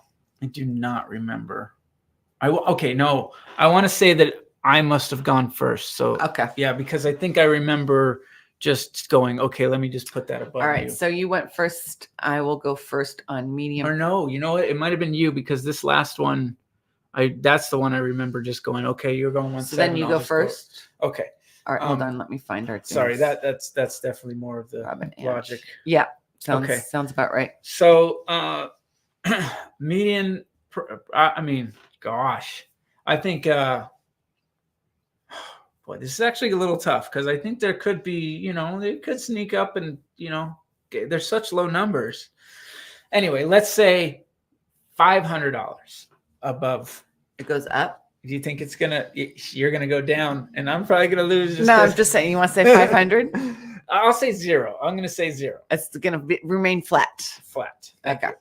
do not remember. I want to say that I must have gone first. So okay. Yeah, because I think I remember just going, okay, let me just put that above. All right. So you went first. I will go first on medium. Or no, you know what? It might have been you, because this last one, that's the one I remember just going, okay, you're going 1.7. So then you go first. Okay. All right. Hold on. Let me find our things. Sorry. That's definitely more of the logic. Yeah. Sounds about right. So, median, I mean, gosh, I think, boy, this is actually a little tough, because I think there could be, they could sneak up and, there's such low numbers. Anyway, let's say $500 above. It goes up. Do you think you're going to go down, and I'm probably going to lose? No, I'm just saying, you want to say 500? I'll say 0. I'm going to say 0. It's going to remain flat. Flat. Okay.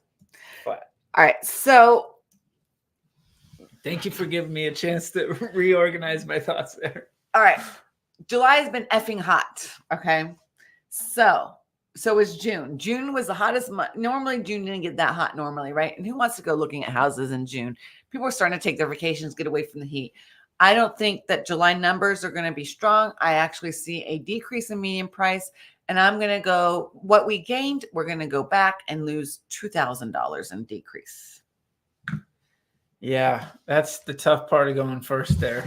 Flat. All right. So thank you for giving me a chance to reorganize my thoughts there. All right. July has been effing hot. Okay. So is June. June was the hottest month. Normally June didn't get that hot normally, right? And who wants to go looking at houses in June? People are starting to take their vacations, get away from the heat. I don't think that July numbers are going to be strong. I actually see a decrease in median price, and I'm going to go what we gained. We're going to go back and lose $2,000 in decrease. Yeah, that's the tough part of going first there.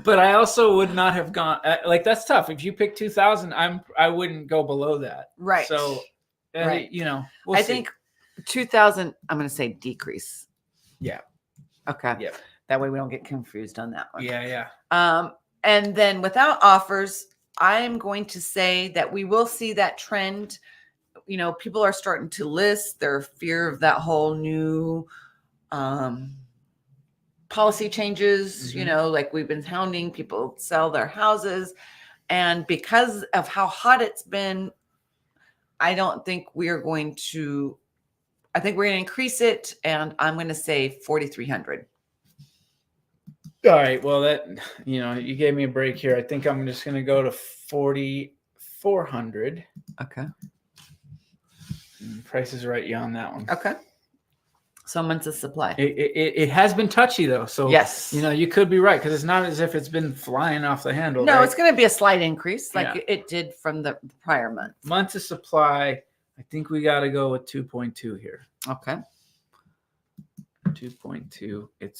But I also would not have gone that's tough. If you pick 2,000, I wouldn't go below that. Right. So, right. We'll see. think 2,000. I'm going to say decrease. Yeah. Okay. Yeah. That way we don't get confused on that one. Yeah. And then without offers, I'm going to say that we will see that trend. You know, people are starting to list their fear of that whole new policy changes, you know, like we've been hounding people sell their houses. And because of how hot it's been, I don't think we're going to, I think we're going to increase it. And I'm going to say 4,300. All right. Well, that, you know, you gave me a break here. I think I'm just going to go to 4,400. Okay. Price is right. Yeah, on that one. Okay. So months of supply. It has been touchy though. So yes, you know, you could be right, because it's not as if it's been flying off the handle. No, right? It's going to be a slight increase like it did from the prior month. Months of supply. I think we got to go with 2.2 here. Okay. 2.2. It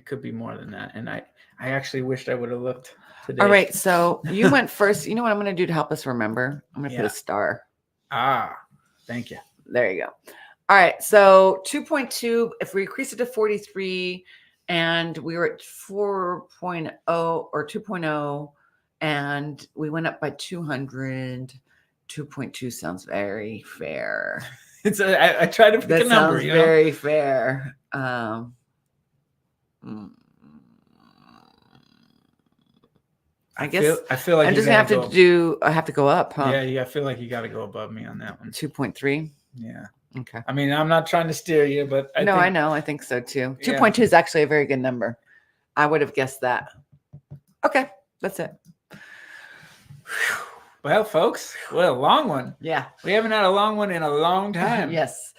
could be more than that. And I actually wished I would have looked today. All right. So you went first. You know what I'm going to do to help us remember? I'm going to put a star. Thank you. There you go. All right. So 2.2, if we increase it to 43 and we were at 4.0 or 2.0 and we went up by 200, 2.2 sounds very fair. I try to pick a number. Sounds very fair. I guess I feel like I'm just gonna have to do. I have to go up, huh? Yeah. I feel like you got to go above me on that one. 2.3. Yeah. Okay. I mean, I'm not trying to steer you, but I know. I think so too. 2.2 is actually a very good number. I would have guessed that. Okay, that's it. Well, folks, what a long one. Yeah. We haven't had a long one in a long time. Yes.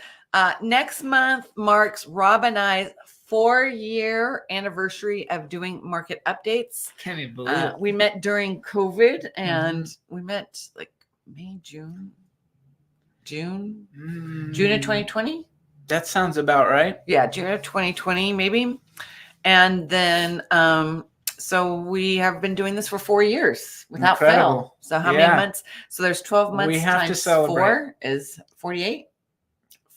Next month marks Rob and I's 4-year anniversary of doing market updates. Can't even believe it. We met during COVID and we met like May, June of 2020. That sounds about right. Yeah, June of 2020, maybe. And then, so we have been doing this for 4 years without fail. So how many months? So there's 12 months. We have to celebrate. 4 is 48.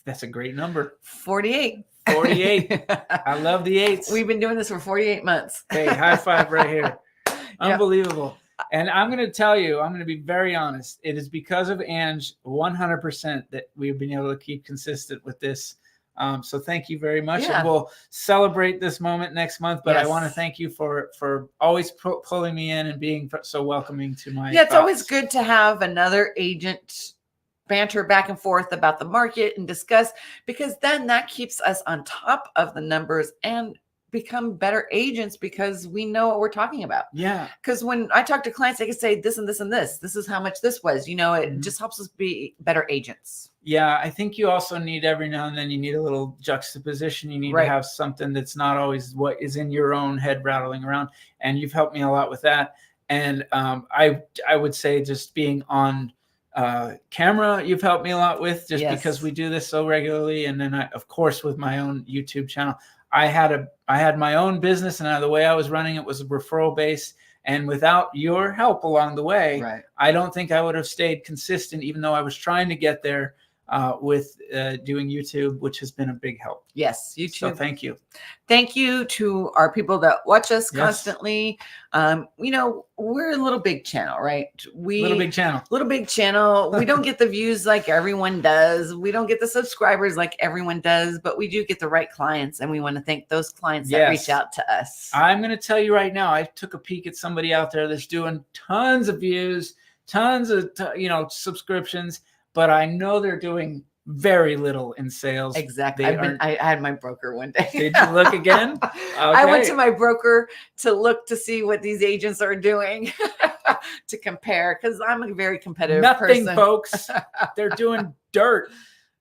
That's a great number. 48. 48. I love the 8s. We've been doing this for 48 months. Hey, high five right here. Unbelievable. And I'm going to tell you, I'm going to be very honest. It is because of Ange 100% that we've been able to keep consistent with this. So thank you very much. And we'll celebrate this moment next month. But I want to thank you for always pulling me in and being so welcoming to my it's always good to have another agent banter back and forth about the market and discuss, because then that keeps us on top of the numbers and become better agents because we know what we're talking about. Yeah. Because when I talk to clients, they can say this and this and this. This is how much this was. You know, it just helps us be better agents. Yeah. I think you also need every now and then, you need a little juxtaposition. You need to have something that's not always what is in your own head rattling around. And you've helped me a lot with that. And I would say just being on camera, you've helped me a lot with, just because we do this so regularly. And then of course, with my own YouTube channel, I had my own business, and the way I was running it was referral based. And without your help along the way, I don't think I would have stayed consistent, even though I was trying to get there with doing YouTube, which has been a big help. Yes, YouTube. So thank you. Thank you to our people that watch us constantly. You know, we're a little big channel, right? Little big channel. We don't get the views like everyone does. We don't get the subscribers like everyone does, but we do get the right clients, and we want to thank those clients that reach out to us. I'm going to tell you right now, I took a peek at somebody out there that's doing tons of views, tons of subscriptions, but I know they're doing very little in sales. Exactly. I had my broker one day. Did you look again? Okay. I went to my broker to look to see what these agents are doing to compare, because I'm a very competitive person. Nothing, folks. They're doing dirt.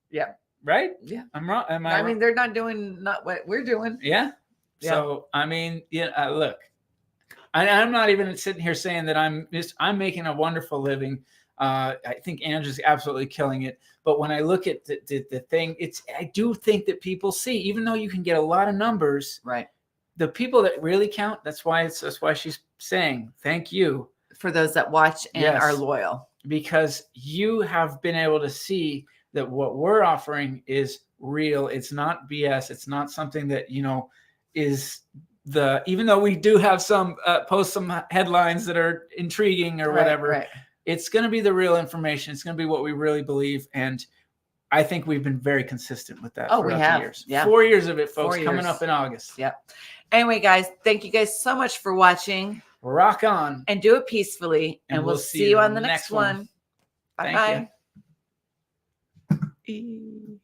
Yeah. Right? Yeah. I'm wrong. Am I mean, they're not doing what we're doing. Yeah. So, I mean, look, I'm not even sitting here saying that I'm making a wonderful living. I think Andrew's absolutely killing it. But when I look at the thing, I do think that people see, even though you can get a lot of numbers, right? The people that really count. That's why she's saying thank you for those that watch and are loyal, because you have been able to see that what we're offering is real. It's not BS. It's not something that, is even though we do have some post some headlines that are intriguing or whatever, right. It's going to be the real information. It's going to be what we really believe. And I think we've been very consistent with that. We have. The years. Yeah. 4 years of it, folks, coming up in August. Yep. Anyway, guys, thank you guys so much for watching. Rock on. And do it peacefully. And we'll see you on the next one. Bye-bye. Thank you.